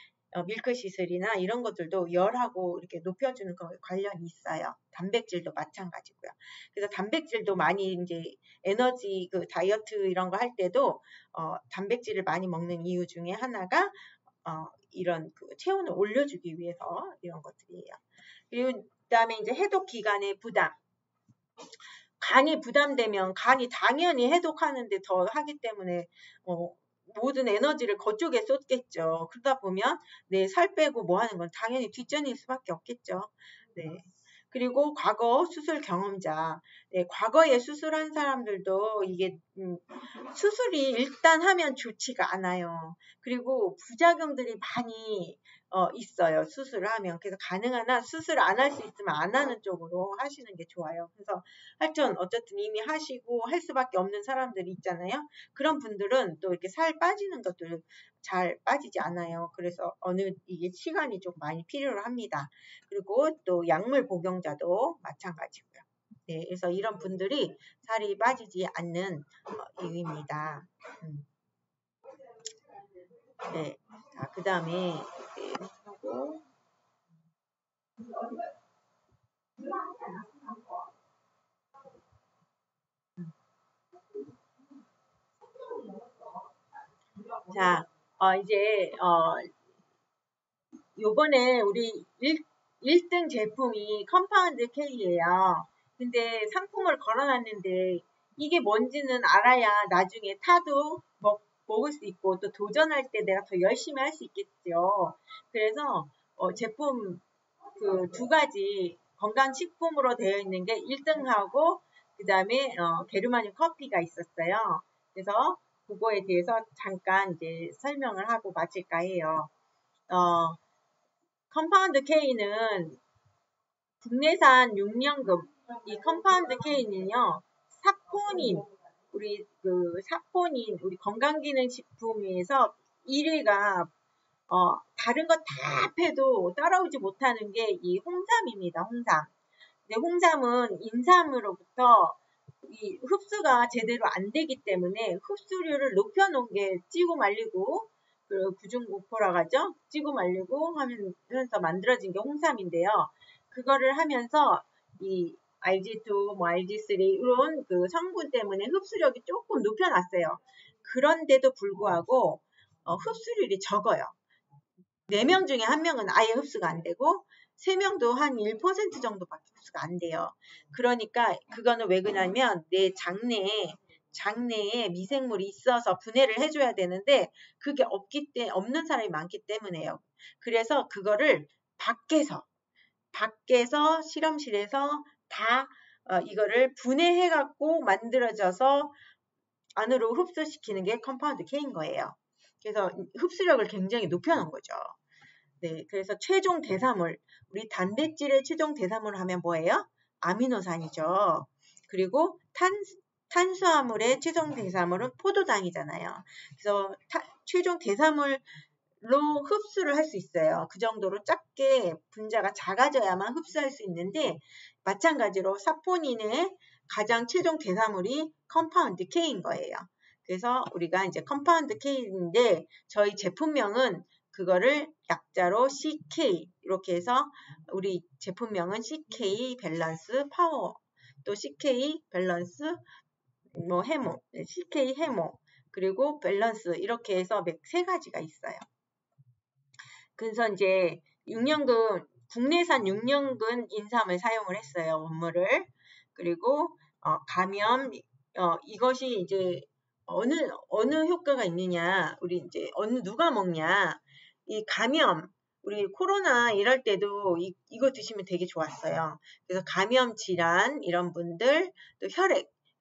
밀크시슬이나 이런 것들도 열하고 이렇게 높여주는 거 관련이 있어요. 단백질도 마찬가지고요. 그래서 단백질도 많이 이제 에너지 다이어트 이런 거 할 때도 단백질을 많이 먹는 이유 중에 하나가 이런 체온을 올려주기 위해서 이런 것들이에요. 그리고 그다음에 이제 해독 기간의 부담. 간이 부담되면 간이 당연히 해독하는데 더 하기 때문에 모든 에너지를 그쪽에 쏟겠죠. 그러다 보면 살 빼고 뭐 하는 건 당연히 뒷전일 수밖에 없겠죠. 네. 그리고 과거 수술 경험자. 네, 과거에 수술한 사람들도 이게 수술이 일단 하면 좋지가 않아요. 그리고 부작용들이 많이 있어요. 수술을 하면. 그래서 가능한 한 수술 안 할 수 있으면 안 하는 쪽으로 하시는 게 좋아요. 그래서 하여튼 어쨌든 이미 하시고 할 수밖에 없는 사람들이 있잖아요. 그런 분들은 또 이렇게 살 빠지는 것들 잘 빠지지 않아요. 그래서 이게 시간이 좀 많이 필요로 합니다. 그리고 또 약물 복용자도 마찬가지고요. 네, 그래서 이런 분들이 살이 빠지지 않는 이유입니다. 네, 자, 그 다음에 하고 자, 이제 요번에 우리 1등 제품이 컴파운드 K예요. 근데 상품을 걸어놨는데 이게 뭔지는 알아야 나중에 타도 먹을 수 있고 또 도전할 때 내가 더 열심히 할 수 있겠죠. 그래서 제품 그 2가지 건강식품으로 되어 있는 게 1등하고 그 다음에 게르마늄 커피가 있었어요. 그래서 그거에 대해서 잠깐 이제 설명을 하고 마칠까 해요. 컴파운드 K는 국내산 6년금, 이 컴파운드 K는요, 사포닌, 우리 우리 건강기능식품에서 1위가 다른 거 다 합해도 따라오지 못하는 게 이 홍삼입니다. 홍삼. 근데 홍삼은 인삼으로부터 이 흡수가 제대로 안 되기 때문에 흡수율을 높여놓은 게 찌고 말리고 구중구포라고 하죠. 찌고 말리고 하면서 만들어진 게 홍삼인데요. 그거를 하면서 이 RG2, RG3 이런 그 성분 때문에 흡수력이 조금 높여놨어요. 그런데도 불구하고 흡수율이 적어요. 4명 중에 1명은 아예 흡수가 안 되고 세명도 한 1% 정도밖에 흡수가 안 돼요. 그러니까 그거는 왜 그러냐면 내 장내에 미생물이 있어서 분해를 해줘야 되는데 그게 없는 사람이 많기 때문에요. 그래서 그거를 밖에서 실험실에서 다 이거를 분해해갖고 만들어져서 안으로 흡수시키는 게 컴파운드 K인 거예요. 그래서 흡수력을 굉장히 높여놓은 거죠. 네, 그래서 최종 대사물, 우리 단백질의 최종 대사물 하면 뭐예요? 아미노산이죠. 그리고 탄수화물의 최종 대사물은 포도당이잖아요. 그래서 최종 대사물로 흡수를 할 수 있어요. 그 정도로 작게 분자가 작아져야만 흡수할 수 있는데 마찬가지로 사포닌의 가장 최종 대사물이 컴파운드 K인 거예요. 그래서 우리가 이제 컴파운드 K인데 저희 제품명은 그거를 약자로 CK 이렇게 해서 우리 제품명은 CK 밸런스 파워 또 CK 밸런스 뭐 해모, CK 해모 그리고 밸런스 이렇게 해서 세 가지가 있어요. 그래서 이제 6년근 국내산 6년근 인삼을 사용을 했어요. 원물을. 그리고 감염 이것이 이제 어느 효과가 있느냐 우리 이제 누가 먹냐 이 감염 우리 코로나 이럴 때도 이거 드시면 되게 좋았어요. 그래서 감염 질환 이런 분들 또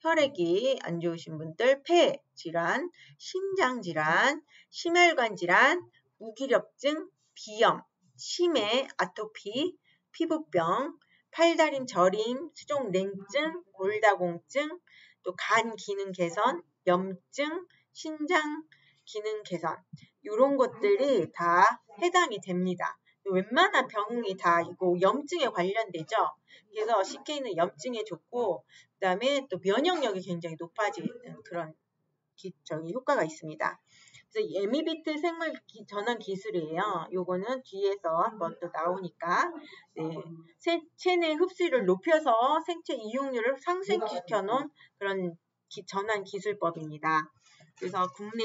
혈액이 안 좋으신 분들 폐 질환 심장 질환 심혈관 질환 무기력증 비염 치매 아토피 피부병 팔다림 저림 수족 냉증 골다공증 또 간 기능 개선 염증 신장 기능 개선 이런 것들이 다 해당이 됩니다. 웬만한 병이 다 이거 염증에 관련되죠. 그래서 CK는 염증에 좋고 그 다음에 또 면역력이 굉장히 높아지는 그런 효과가 있습니다. 그래서 에미비트 생물 전환 기술이에요. 요거는 뒤에서 한번 또 나오니까 네. 체내 흡수율을 높여서 생체 이용률을 상승시켜 놓은 그런 전환 기술법입니다. 그래서 국내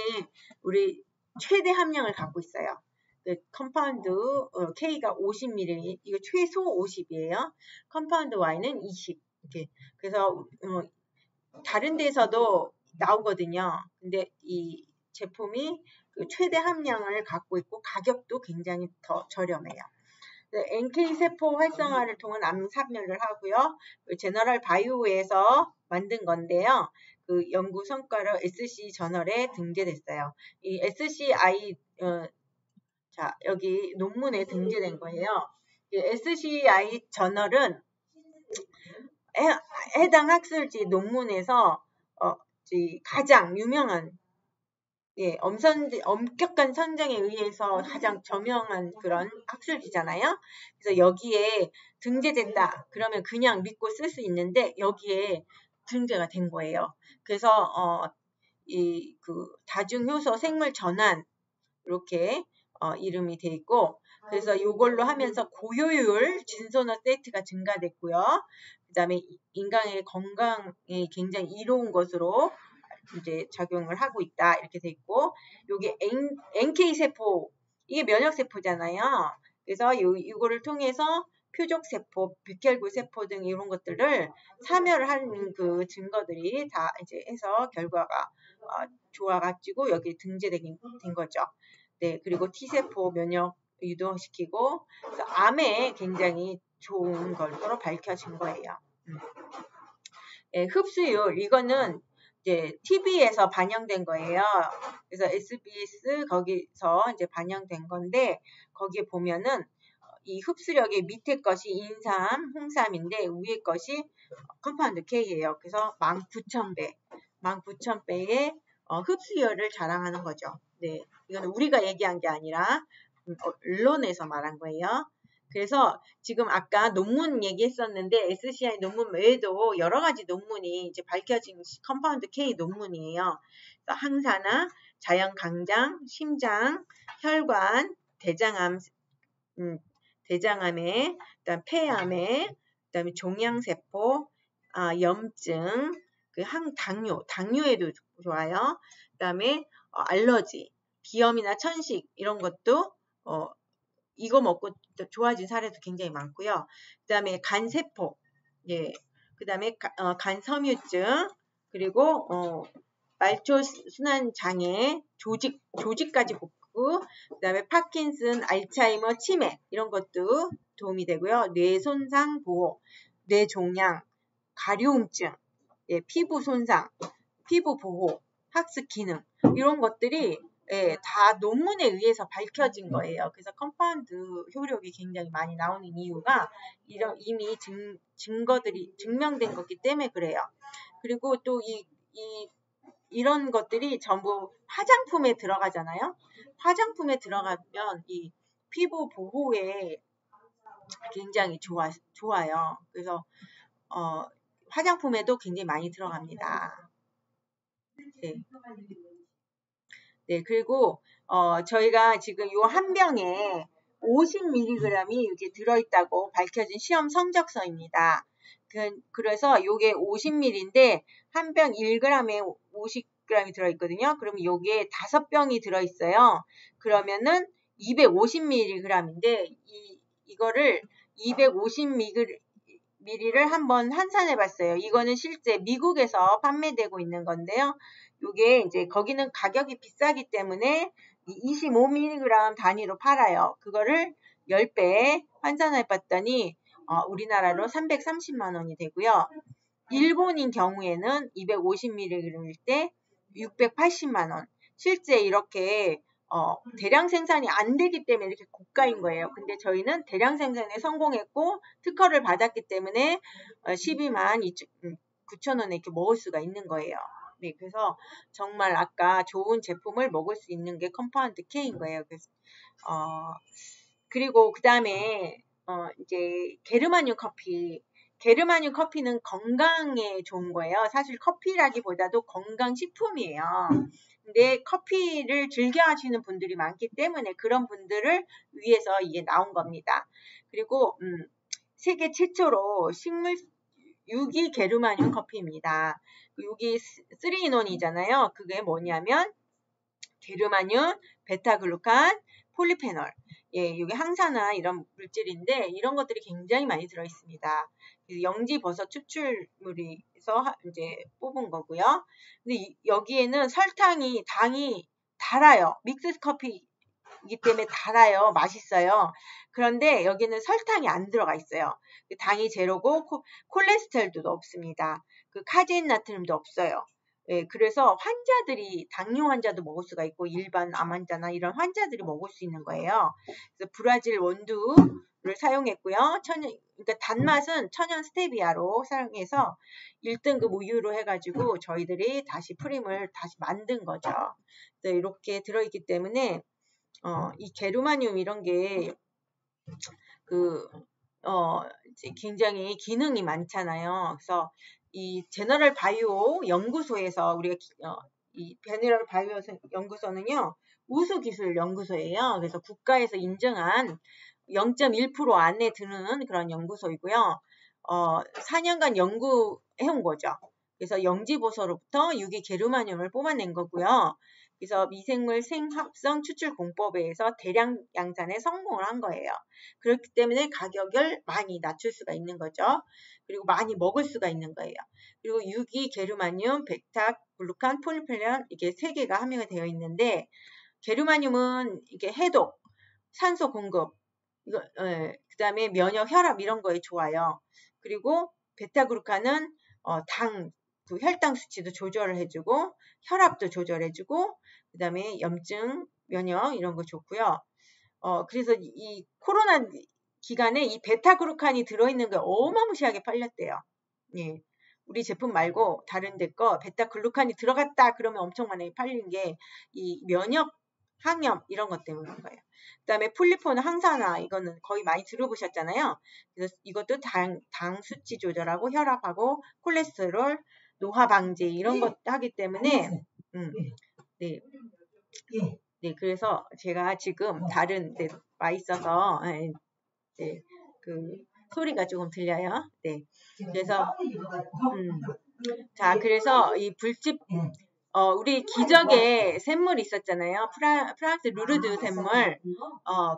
우리 최대 함량을 갖고 있어요. 그 컴파운드 K가 50ml, 이거 최소 50이에요. 컴파운드 Y는 20. 이렇게. 그래서 다른 데서도 나오거든요. 근데 이 제품이 그 최대 함량을 갖고 있고 가격도 굉장히 더 저렴해요. NK세포 활성화를 통한 암삽멸을 하고요. 제너럴 바이오에서 만든 건데요. 그 연구 성과로 SC 저널에 등재됐어요. 이 SCI 자 여기 논문에 등재된 거예요. SCI 저널은 해당 학술지 논문에서 가장 유명한 엄격한 선정에 의해서 가장 저명한 그런 학술지잖아요. 그래서 여기에 등재됐다. 그러면 그냥 믿고 쓸 수 있는데 여기에 등재가 된 거예요. 그래서 그 다중효소 생물 전환 이렇게 이름이 돼 있고 그래서 이걸로 하면서 고효율 진소너 세트가 증가됐고요. 그다음에 인간의 건강에 굉장히 이로운 것으로 이제 작용을 하고 있다 이렇게 돼 있고 요게 NK 세포 이게 면역 세포잖아요. 그래서 이거를 통해서 표적 세포, 백혈구 세포 등 이런 것들을 사멸을 하는 그 증거들이 다 이제 해서 결과가 좋아가지고 여기 등재된 거죠. 네, 그리고 T 세포 면역 유도시키고 그래서 암에 굉장히 좋은 것으로 밝혀진 거예요. 네, 흡수율 이거는 이제 TV에서 반영된 거예요. 그래서 SBS 거기서 이제 반영된 건데 거기에 보면은 이 흡수력의 밑에 것이 인삼, 홍삼인데 위에 것이 컴파운드 K예요. 그래서 19,000배의 흡수율을 자랑하는 거죠. 네, 이거는 우리가 얘기한 게 아니라 언론에서 말한 거예요. 그래서 지금 아까 논문 얘기했었는데 SCI 논문 외에도 여러 가지 논문이 이제 밝혀진 컴파운드 K 논문이에요. 항산화, 자연강장, 심장, 혈관, 대장암, 대장암에, 그다음 폐암에, 그다음에 종양세포, 염증, 그 당뇨에도 좋아요. 그다음에 알러지, 비염이나 천식 이런 것도 이거 먹고 좋아진 사례도 굉장히 많고요. 그 다음에 간세포, 예, 그 다음에 간섬유증, 그리고 말초순환 장애, 조직까지 복구, 그 다음에 파킨슨, 알츠하이머, 치매 이런 것도 도움이 되고요. 뇌 손상 보호, 뇌 종양, 가려움증, 예, 피부 손상, 피부 보호, 학습 기능 이런 것들이 예, 다 논문에 의해서 밝혀진 거예요. 그래서 컴파운드 효력이 굉장히 많이 나오는 이유가 이미 증거들이 증명된 거기 때문에 그래요. 그리고 또 이런 것들이 전부 화장품에 들어가잖아요. 화장품에 들어가면 이 피부 보호에 굉장히 좋아요. 그래서 화장품에도 굉장히 많이 들어갑니다. 네. 네, 그리고 저희가 지금 요 한 병에 50mg이 이렇게 들어있다고 밝혀진 시험 성적서입니다. 그래서 요게 50ml인데 한 병 1g에 50g이 들어있거든요. 그럼 요게 5병이 들어있어요. 그러면은 250mg인데 이거를 250ml를 한번 환산해 봤어요. 이거는 실제 미국에서 판매되고 있는 건데요. 요게 이제 거기는 가격이 비싸기 때문에 25mg 단위로 팔아요. 그거를 10배 환산해 봤더니 우리나라로 330만 원이 되고요. 일본인 경우에는 250mg일 때 680만 원. 실제 이렇게 대량 생산이 안 되기 때문에 이렇게 고가인 거예요. 근데 저희는 대량 생산에 성공했고 특허를 받았기 때문에 12만 9천 원에 이렇게 먹을 수가 있는 거예요. 네, 그래서 정말 아까 좋은 제품을 먹을 수 있는 게 컴파운드 K인 거예요. 그래서 그리고 그 다음에 이제 게르마늄 커피. 게르마늄 커피는 건강에 좋은 거예요. 사실 커피라기보다도 건강식품이에요. 근데 커피를 즐겨 하시는 분들이 많기 때문에 그런 분들을 위해서 이게 나온 겁니다. 그리고 세계 최초로 식물 유기 게르마늄 커피입니다. 여기 3인원이잖아요. 그게 뭐냐면 게르마늄, 베타글루칸, 폴리페놀. 예, 이게 항산화 이런 물질인데 이런 것들이 굉장히 많이 들어 있습니다. 영지버섯 추출물에서 이제 뽑은 거고요. 근데 여기에는 당이 달아요. 믹스 커피이기 때문에 달아요. 맛있어요. 그런데 여기는 설탕이 안 들어가 있어요. 당이 제로고 콜레스테롤도 없습니다. 카제인 나트륨도 없어요. 예, 그래서 당뇨 환자도 먹을 수가 있고 일반 암 환자나 이런 환자들이 먹을 수 있는 거예요. 그래서 브라질 원두를 사용했고요. 그러니까 단맛은 천연 스테비아로 사용해서 1등급 우유로 해가지고 저희들이 다시 프림을 다시 만든 거죠. 그래서 이렇게 들어있기 때문에 이 게르마늄 이런 게 굉장히 기능이 많잖아요. 그래서 이 제너럴 바이오 연구소에서 우리가 이 제너럴 바이오 연구소는요 우수 기술 연구소예요. 그래서 국가에서 인정한 0.1% 안에 드는 그런 연구소이고요. 4년간 연구해온 거죠. 그래서 영지보소로부터 유기 게르마늄을 뽑아낸 거고요. 그래서 미생물 생합성 추출 공법에 의해서 대량 양산에 성공을 한 거예요. 그렇기 때문에 가격을 많이 낮출 수가 있는 거죠. 그리고 많이 먹을 수가 있는 거예요. 그리고 유기 게르마늄, 베타글루칸, 폴리페놀 이게 3개가 함유가 되어 있는데 게르마늄은 이게 해독, 산소 공급, 그 다음에 면역, 혈압 이런 거에 좋아요. 그리고 베타글루칸은 혈당 수치도 조절을 해주고 혈압도 조절해주고 그 다음에 염증, 면역 이런 거 좋고요. 그래서 이 코로나 기간에 이 베타글루칸이 들어있는 게 어마무시하게 팔렸대요. 예. 우리 제품 말고 다른 데 거 베타글루칸이 들어갔다 그러면 엄청 많이 팔린 게 이 면역, 항염 이런 것 때문인 거예요. 그 다음에 폴리페놀 항산화 이거는 거의 많이 들어보셨잖아요. 그래서 이것도 당 수치 조절하고 혈압하고 콜레스테롤, 노화 방지 이런 것 하기 때문에 네, 그래서 제가 지금 다른 데 와 있어서 그 소리가 조금 들려요. 네, 그래서 자, 그래서 이 불집 우리 기적의 샘물 있었잖아요. 프랑스 루르드 샘물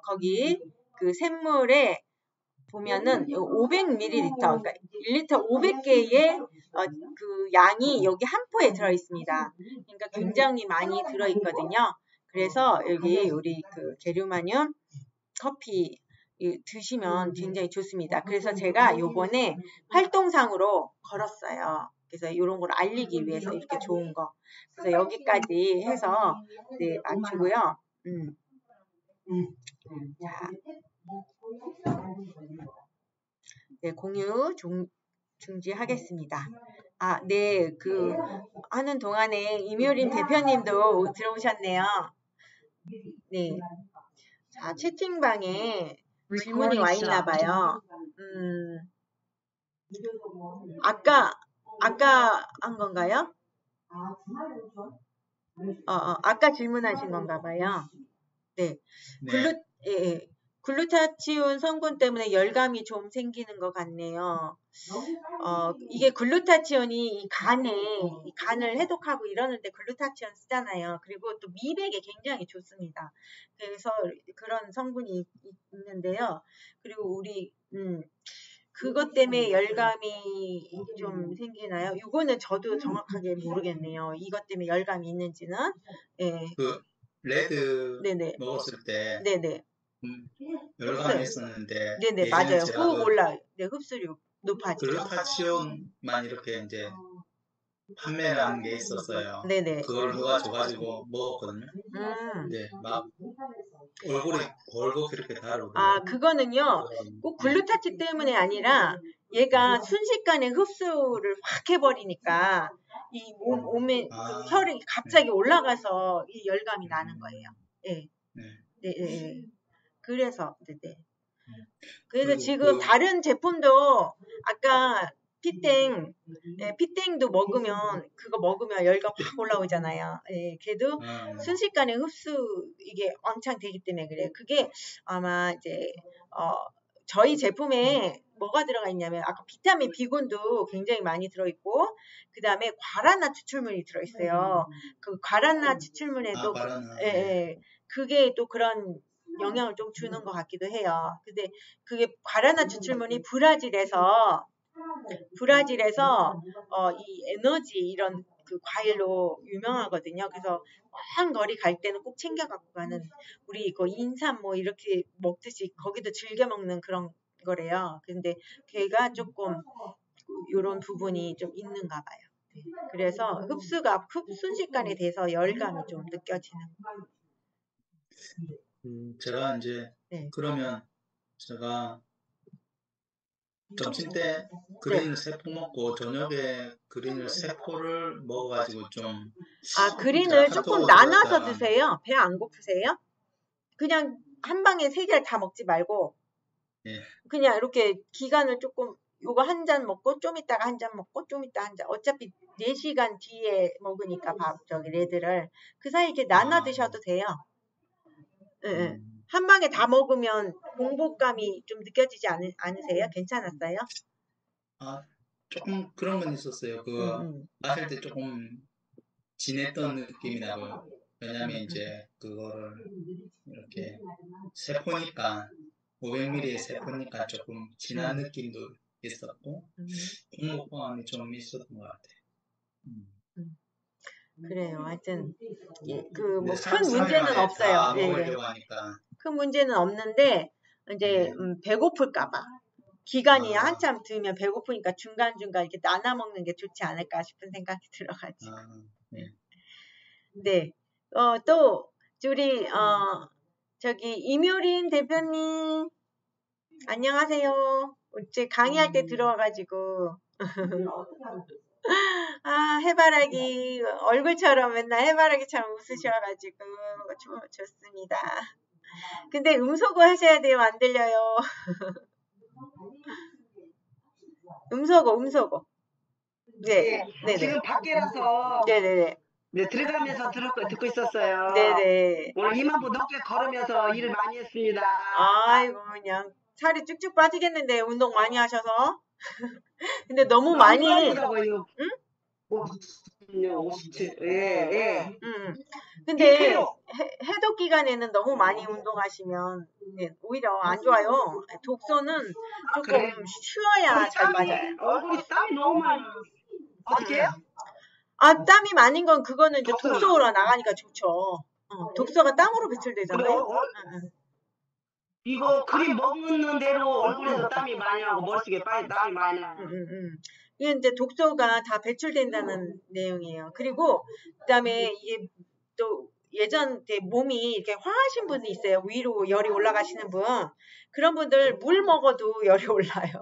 거기 그 샘물에 보면은 500ml, 그러니까 1리터 500개의 그 양이 여기 한 포에 들어 있습니다. 그러니까 굉장히 많이 들어 있거든요. 그래서 여기 우리 그 게르마늄 커피 드시면 굉장히 좋습니다. 그래서 제가 요번에 활동상으로 걸었어요. 그래서 이런 걸 알리기 위해서 이렇게 좋은 거. 그래서 여기까지 해서 네, 맞추고요. 자, 네, 공유 중지하겠습니다. 아, 네, 그 하는 동안에 임효린 대표님도 들어오셨네요. 네, 자, 채팅방에 질문이 와 있나 봐요. 아까 한 건가요? 아까 질문하신 건가 봐요. 네. 글루타치온 성분 때문에 열감이 좀 생기는 것 같네요. 이게 글루타치온이 이 간을 해독하고 이러는데 글루타치온 쓰잖아요. 그리고 또 미백에 굉장히 좋습니다. 그래서 그런 성분이 있는데요. 그리고 우리 그것 때문에 열감이 좀 생기나요? 이거는 저도 정확하게 모르겠네요. 이것 때문에 열감이 있는지는. 네. 그 레드 네네. 먹었을 때 네네. 열감이 있었는데 네네, 맞아요. 훅 올라요. 네, 흡수율 높아지죠. 글루타치온만 이렇게 이제 판매하는 게 있었어요. 네네. 그걸 누가 줘가지고 먹었거든요. 네, 막 얼굴이 벌겋게 이렇게 달아오더라고요. 아, 그거는요, 꼭 글루타치 때문에 아니라 얘가 순식간에 흡수를 확 해버리니까 이 몸에 그 혈이 갑자기 올라가서 이 열감이 나는 거예요. 네. 네. 그래서, 네. 그래서 지금 다른 제품도 아까 피땡도 그거 먹으면 열감 확 올라오잖아요. 예, 걔도 순식간에 흡수 이게 왕창 되기 때문에 그래요. 그게 아마 이제 저희 제품에 뭐가 들어가 있냐면 아까 비타민 B군도 굉장히 많이 들어있고 그 다음에 과란화 추출물이 들어있어요. 그 과란화 추출물에도 그게 또 그런 영향을 좀 주는 것 같기도 해요. 근데 그게 과란화 추출물이 브라질에서 이 에너지 이런 그 과일로 유명하거든요. 그래서 먼 거리 갈 때는 꼭 챙겨 갖고 가는 우리 이거 인삼 뭐 이렇게 먹듯이 거기도 즐겨 먹는 그런 거래요. 근데 걔가 조금 이런 부분이 좀 있는가 봐요. 네. 그래서 흡수가 순식간에 돼서 열감이 좀 느껴지는 거예요. 제가 이제 그러면 제가 점심 때 그린 세포 먹고 저녁에 그린을 3포를 먹어가지고 좀 그린을 조금 나눠서 드세요. 배 안 고프세요? 그냥 한 방에 3개를 다 먹지 말고 그냥 이렇게 기간을 조금 요거 한 잔 먹고 좀 이따가 한 잔 먹고 좀 이따 한 잔 어차피 4시간 뒤에 먹으니까 레드를 그 사이 이렇게 나눠 드셔도 돼요. 네. 한 방에 다 먹으면 공복감이 좀 느껴지지 않으세요? 괜찮았어요? 조금 그런 건 있었어요. 마실 때 조금 진했던 느낌이 나고요. 왜냐면 이제 그거를 이렇게 세포니까 500ml의 세포니까 조금 진한 느낌도 있었고 공복감이 좀 있었던 것 같아요. 그래요. 하여튼 뭐 큰 문제는 없어요. 큰 문제는 없는데 이제 배고플까봐 기간이 한참 들면 배고프니까 중간중간 이렇게 나눠 먹는 게 좋지 않을까 싶은 생각이 들어가지고. 네. 또 우리 저기 임효린 대표님 안녕하세요. 제 강의할 때 들어와가지고 해바라기 얼굴처럼 맨날 해바라기처럼 웃으셔가지고 좋습니다. 근데 음소거 하셔야 돼요. 안 들려요. 음소거. 네. 지금 밖이라서 네네네. 네, 들어가면서 듣고 있었어요. 네네. 오늘 2만 보 넘게 걸으면서 일을 많이 했습니다. 아이고 그냥 살이 쭉쭉 빠지겠는데 운동 많이 하셔서. 근데 너무 많이 빠지더라고요. 응? 57. 예. 근데 해독 기간에는 너무 많이 운동하시면 네, 오히려 안 좋아요. 독소는 조금 쉬어야 잘 맞아요. 얼굴이 땀이 너무 많이 어떻게 해요? 아, 땀이 많은 건 그거는 이제 독소로 나가니까 좋죠. 독소가 땀으로 배출되잖아요. 이거 크림 먹는 대로 얼굴에서 땀이 많이 나고 머릿속에 땀이 많이 나고. 이게 이제 독소가 다 배출된다는 내용이에요. 그리고 그다음에 이게 또 예전 몸이 이렇게 화하신 분이 있어요. 위로 열이 올라가시는 분. 그런 분들 물 먹어도 열이 올라요.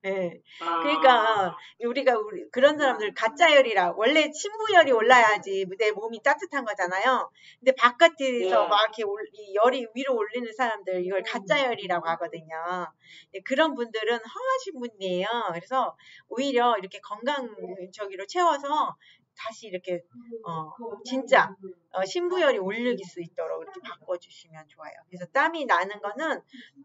네. 그러니까 우리가 그런 사람들 가짜열이라 원래 신부열이 올라야지 내 몸이 따뜻한 거잖아요. 근데 바깥에서 막 이렇게 열이 위로 올리는 사람들 이걸 가짜열이라고 하거든요. 네, 그런 분들은 허하신 분이에요. 그래서 오히려 이렇게 건강적으로 채워서 다시 이렇게 진짜 신부열이 올릴 수 있도록 이렇게 바꿔주시면 좋아요. 그래서 땀이 나는 거는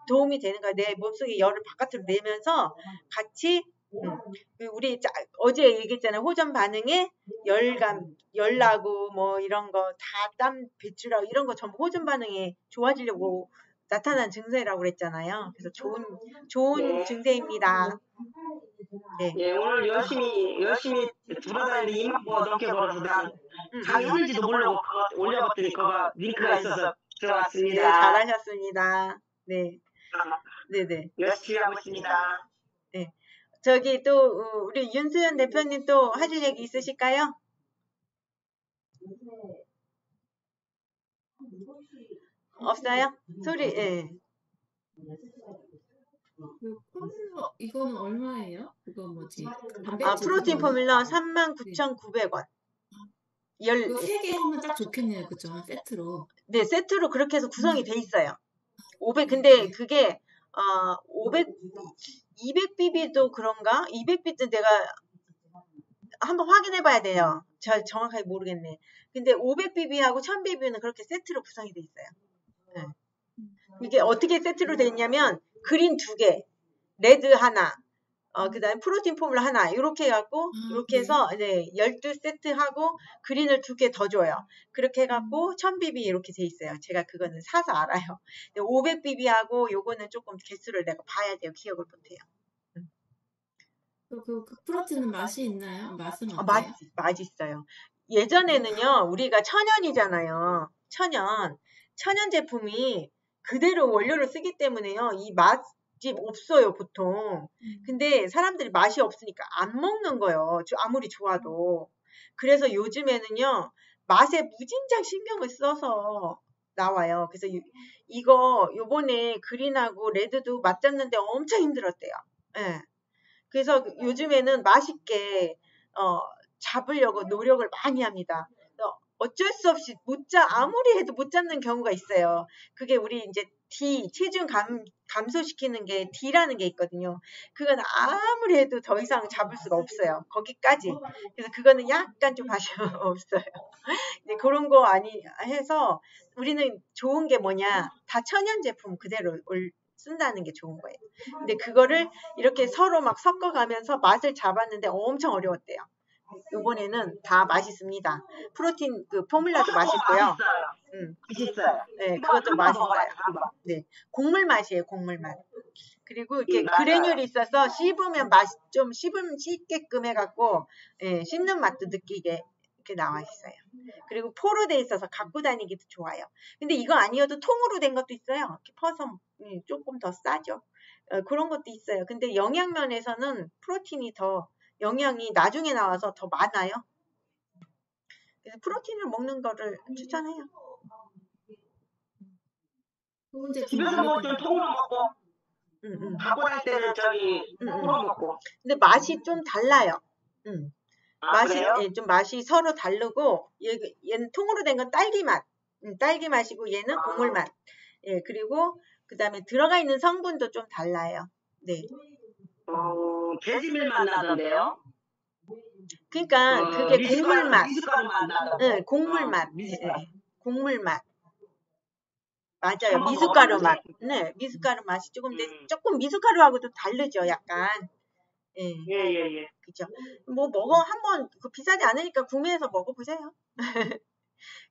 도움이 되는 거예요. 내 몸속에 열을 바깥으로 내면서 같이 우리 어제 얘기했잖아요. 호전 반응에 열나고 뭐 이런 거 다 땀 배출하고 이런 거 전부 호전 반응에 좋아지려고 나타난 증세라고 그랬잖아요. 그래서 좋은 증세입니다. 네. 예, 오늘 열심히 돌아다니는데 2만 보 넘게 걸어서 난 강의했는지도 모르고 그거 올려봤더니 그거 링크가 있어서 들어왔습니다. 네, 잘하셨습니다. 네. 네네. 열심히 하고 있습니다. 네. 저기 또 우리 윤수연 대표님 또 하실 얘기 있으실까요? 없어요? 소리, 예. 포뮬러 이거는 얼마예요? 그거 뭐지? 프로틴 포뮬러 39,900원. 이거 3개 하면 딱 좋겠네요. 그죠? 세트로. 네, 세트로 그렇게 해서 구성이 돼 있어요. 500, 근데 그게 200BB도 그런가? 200BB도 내가 한번 확인해 봐야 돼요. 잘 정확하게 모르겠네. 근데 500BB하고 1000BB는 그렇게 세트로 구성이 돼 있어요. 네. 이게 어떻게 세트로 돼 있냐면 그린 2개, 레드 하나, 그 다음에 프로틴 포뮬러 하나, 이렇게 해갖고, 이렇게 해서, 네, 12세트 하고, 그린을 2개 더 줘요. 그렇게 해갖고, 1000BB 이렇게 돼 있어요. 제가 그거는 사서 알아요. 500BB하고, 요거는 조금 개수를 내가 봐야 돼요. 기억을 못해요. 그 프로틴은 맛이 있나요? 맛은 어때요? 맛있어요. 예전에는요, 우리가 천연이잖아요. 천연 제품이 그대로 원료를 쓰기 때문에요. 이 맛이 없어요, 보통. 근데 사람들이 맛이 없으니까 안 먹는 거예요. 아무리 좋아도. 그래서 요즘에는요, 맛에 무진장 신경을 써서 나와요. 그래서 요번에 그린하고 레드도 맛 잡는데 엄청 힘들었대요. 예. 그래서 요즘에는 맛있게, 잡으려고 노력을 많이 합니다. 어쩔 수 없이 아무리 해도 못 잡는 경우가 있어요. 그게 우리 이제 체중 감소시키는 게 D라는 게 있거든요. 그건 아무리 해도 더 이상 잡을 수가 없어요. 거기까지. 그래서 그거는 약간 좀 맛이 없어요. 그런 거 해서 우리는 좋은 게 뭐냐. 다 천연 제품 그대로 쓴다는 게 좋은 거예요. 근데 그거를 이렇게 서로 막 섞어가면서 맛을 잡았는데 엄청 어려웠대요. 이번에는 다 맛있습니다. 프로틴 그 포뮬라도 맛있고요. 맛있어요. 네, 그것도 맛있어요. 네, 곡물 맛이에요, 곡물 맛. 그리고 이렇게 그래놀이 있어서 씹으면 좀 씹게끔 해갖고, 예, 씹는 맛도 느끼게 이렇게 나와 있어요. 그리고 포로 돼 있어서 갖고 다니기도 좋아요. 근데 이거 아니어도 통으로 된 것도 있어요. 이렇게 퍼서 조금 더 싸죠. 그런 것도 있어요. 근데 영양면에서는 프로틴이 더 영양이 나중에 나와서 더 많아요. 그래서 프로틴을 먹는 거를 추천해요. 집에서 먹을 때는 통으로 먹고, 갖고 다닐 때는 통으로 먹고. 근데 맛이 좀 달라요. 그래요? 좀 맛이 서로 다르고, 얘는 통으로 된 건 딸기 맛. 딸기 맛이고, 얘는 곡물 맛. 예, 그리고, 그 다음에 들어가 있는 성분도 좀 달라요. 네. 배지밀 맛 나던데요? 그러니까 그게 곡물 맛. 미숫가루 맛 나던데. 네, 곡물 맛. 곡물 맛. 맞아요. 미숫가루 맛. 네, 미숫가루 맛이 조금 미숫가루하고도 다르죠, 약간. 예. 그죠. 한번 비싸지 않으니까 구매해서 먹어보세요.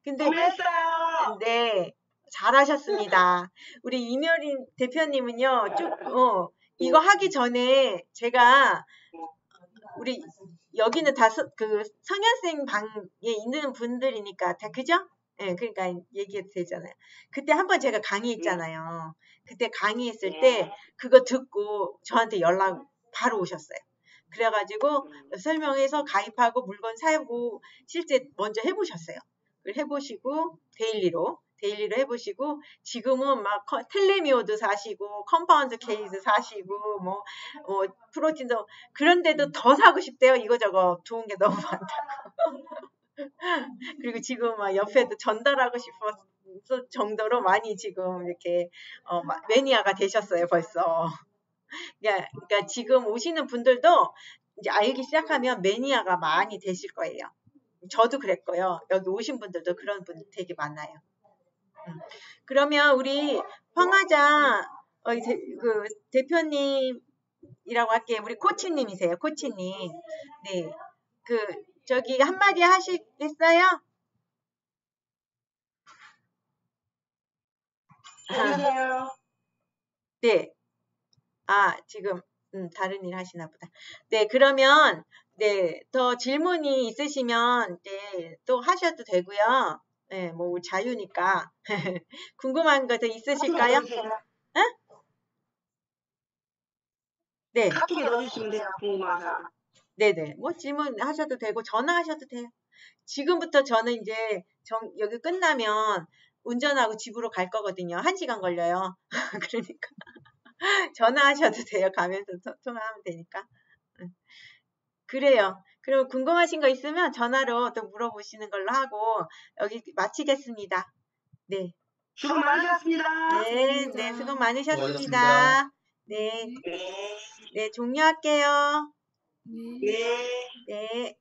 근데 구매했어요. 네, 잘하셨습니다. 우리 이멸인 대표님은요, 이거 하기 전에 제가 우리 여기는 다 그 성현생 방에 있는 분들이니까 다 그죠? 예, 그러니까 얘기해도 되잖아요. 그때 한번 제가 강의했잖아요. 그때 강의했을 때 그거 듣고 저한테 연락 바로 오셨어요. 그래가지고 설명해서 가입하고 물건 사고 실제 먼저 해보셨어요. 해보시고 데일리로 해보시고 지금은 막 텔레미오도 사시고 컴파운드 케이스 사시고 뭐 프로틴도 그런데도 더 사고 싶대요. 이거저거 좋은 게 너무 많다고. 그리고 지금 막 옆에도 전달하고 싶었을 정도로 많이 지금 이렇게 매니아가 되셨어요 벌써. 그러니까 지금 오시는 분들도 이제 알기 시작하면 매니아가 많이 되실 거예요. 저도 그랬고요. 여기 오신 분들도 그런 분 되게 많아요. 그러면 우리 황하자 그 대표님이라고 할게요. 우리 코치님이세요. 코치님. 네. 저기 한마디 하시겠어요? 네. 지금 다른 일 하시나 보다. 네, 그러면 네, 더 질문이 있으시면 네, 또 하셔도 되고요. 네, 뭐 자유니까. 궁금한 거 더 있으실까요? 응? 네. 카톡에 넣어주시면 돼요. 궁금하다. 네네. 뭐 질문하셔도 되고 전화하셔도 돼요. 지금부터 저는 이제 여기 끝나면 운전하고 집으로 갈 거거든요. 1시간 걸려요. 그러니까 전화하셔도 돼요. 가면서 통화하면 되니까. 그래요. 그럼 궁금하신 거 있으면 전화로 또 물어보시는 걸로 하고 여기 마치겠습니다. 네. 수고 많으셨습니다. 네, 수고 많으셨습니다. 수고하셨습니다. 네, 네. 네, 종료할게요. 네. 네.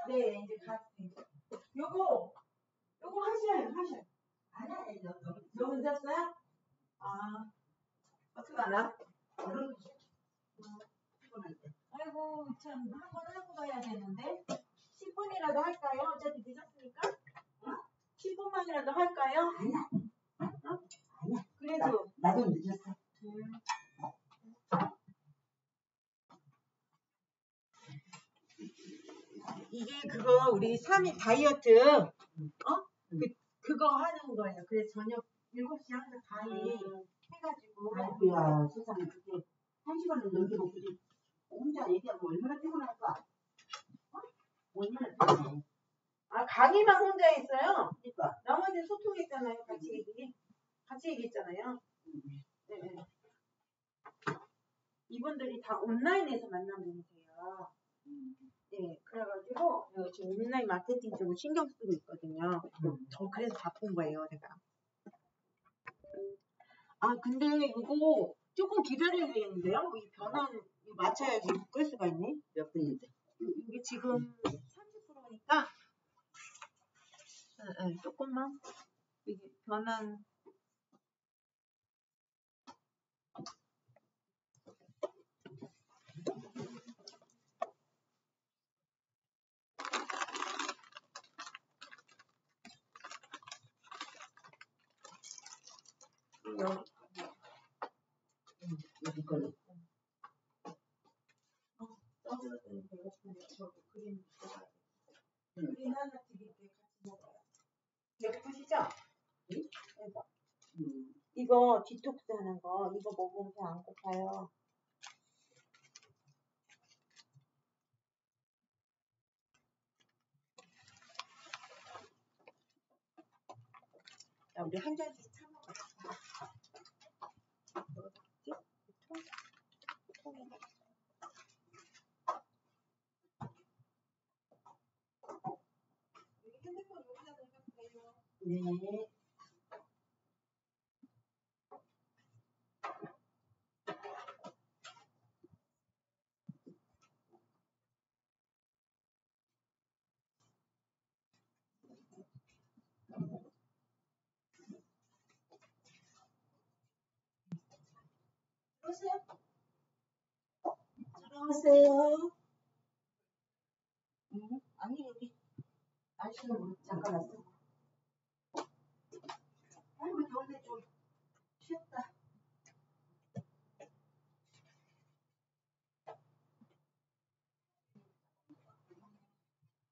네, 이제 요거 하셔요. 너 늦었어요? 어떡하나? 아이고, 참, 한번 하고 가야 되는데. 10분이라도 할까요? 어차피 늦었으니까? 10분만이라도 할까요? 아니야. 그래도. 나도 늦었어. 이게 그거 우리 3일 다이어트 그거 하는 거예요. 그래서 저녁 7시 항상 가위 해가지고 아이고야 세상에 그게 1시간을 넘게 먹고 혼자 얘기하고 얼마나 피곤할까? 얼마나 피곤해. 강의만 혼자 했어요. 그러니까 나머지는 소통했잖아요. 같이 얘기했잖아요. 네. 이분들이 다 온라인에서 만난 분이세요. 네, 그래가지고 지금 온라인 마케팅 쪽을 신경 쓰고 있거든요. 그래서 바쁜 거예요, 제가. 근데 이거 조금 기다려야 되는데요? 이 변환 맞춰야지 끌 수가 있네. 몇 분인데? 이게 지금 30%니까 조금만 이게 변환 여기 걸로. 그림 하나 드릴게 같이 먹어요. 배고프시죠? 이거 디톡스 하는 거 이거 먹으면 배 안 고파요. 자, 우리 한 잔씩 사 먹어요. 핸드폰 여기다 넣으면 돼요. 네. 안녕하세요. 아니 여기 날씨는 잠깐 왔어. 아이고 더운데 좀 쉬었다.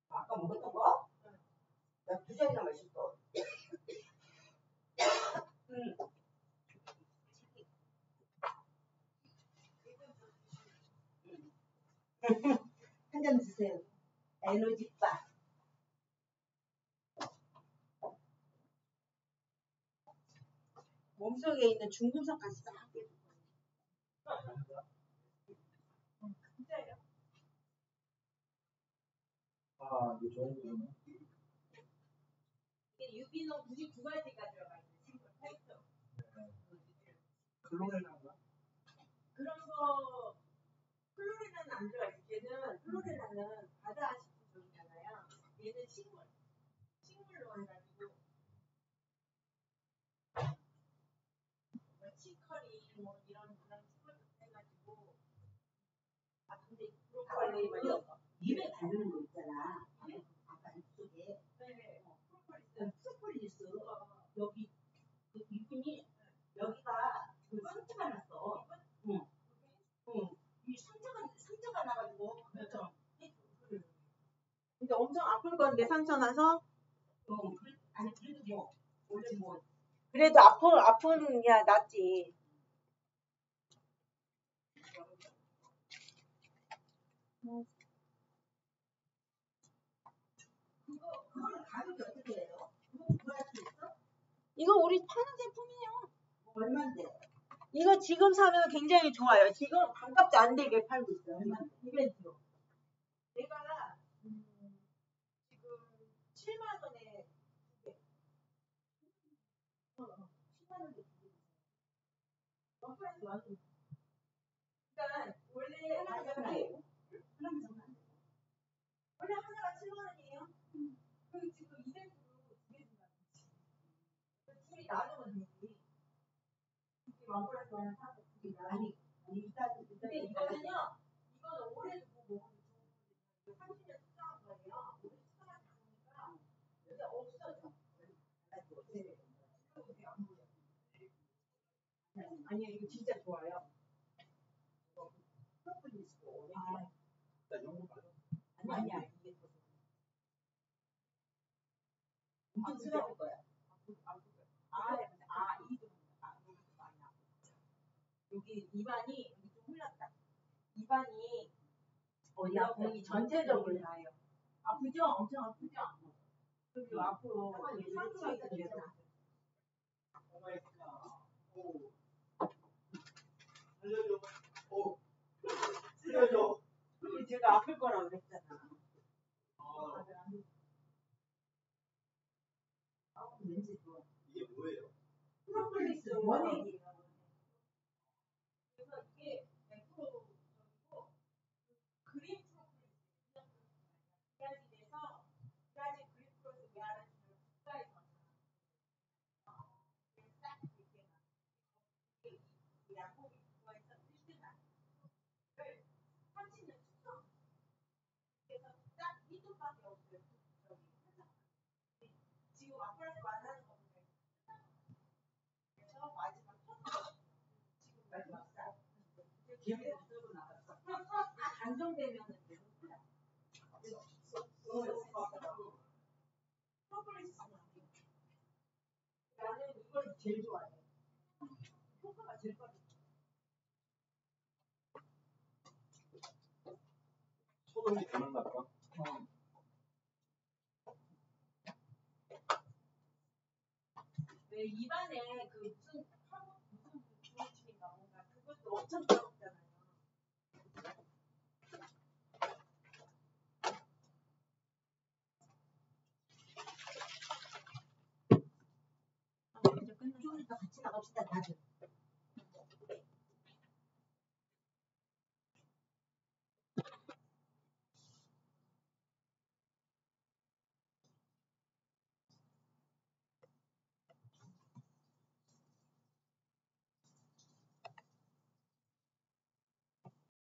아까 먹었던 거? 나 2잔이나 마셨어. 한 잔 드세요. 에너지바. 몸속에 있는 중금속까지 싹 빼고. 진짜요? 아, 이거 좋은 거네. 이게 유기농 99가지가 들어가 있는 식물 타입도. 클로레나인가? 그런 거 클로레나는 안 들어가 있어. 얘는 클로레나는 바다 식품종이잖아요. 얘는 식물로 해가지고 뭐 치커리 뭐 이런 그런 식물로 해가지고 근데 브로콜리 뭐 이런 거 입에 바르는 거 있잖아. 아까 입속에. 네. 프로폴리스. 여기 이분이 여기가 그 상처가 났어. 응. 이 상처가 나가지고 그래서 근데 엄청 아플 건데 상처 나서 아니 그래도 뭐 원래 뭐 그래도 아픈 게 낫지. 그거는 가격이 어떻게 해요? 그거 구할 수 있어? 이거 우리 파는 제품이에요. 얼마인데? 이거 지금 사면 굉장히 좋아요. 지금 반값도 안 되게 팔고 있어요. 얼마인데? 이벤트로. 내가 지금 7만 원에 두 개. 7만 원에 두 개. 원 플러스 원. 그러니까 원래 가격이 원래 하나가 7만 원이에요. 그리고 지금 이벤트로 두 개 준다는 거지. 둘이 나누면 되지. 원 플러스 원 사고 두 개 나누니. 근데 이거는요. 이거는 오래 두고 먹으면 좋은 건데 30년 투자한 거예요. 오래 투자하다 보니까 이게 없어져. 아니야 이거 진짜 좋아요. 프로폴리스도 아니야 이게 더 엄청 쓰라릴 거야. 여기 입안이 여기 좀 흘렀다. 입안이 어디야? 거의 전체적으로 다예요. 아프죠? 엄청 아프죠? 그리고 앞으로 상처가 있어야 살려줘. 제가 아플 거라고 그랬잖아. 왠지 좋아. 이게 뭐예요? 프로폴리스 원액이에요. 그래서 이게 100%고 그린 프로폴리스 기아진에서 기아진 그린 프로폴리스 외아를 국가에서 딱 이렇게 이 약국이 국가에서 1등한 30년 추석 그래서 딱 이 돈밖에 없어요. 지금 앞으로 만나는 건데 그래서 마지막 지금 마지막 살 기억이 없어서 나갔어. 다 단정되면은 되는 거야. 프로폴리스 나는 이걸 제일 좋아해. 효과가 제일 빠져. 소독이 되는 거 같아. 왜 입안에 그 무슨 주무침인가 뭔가 그것도 엄청 더럽잖아요. 이제 끝났어. 좀 이따 같이 나갑시다 다들.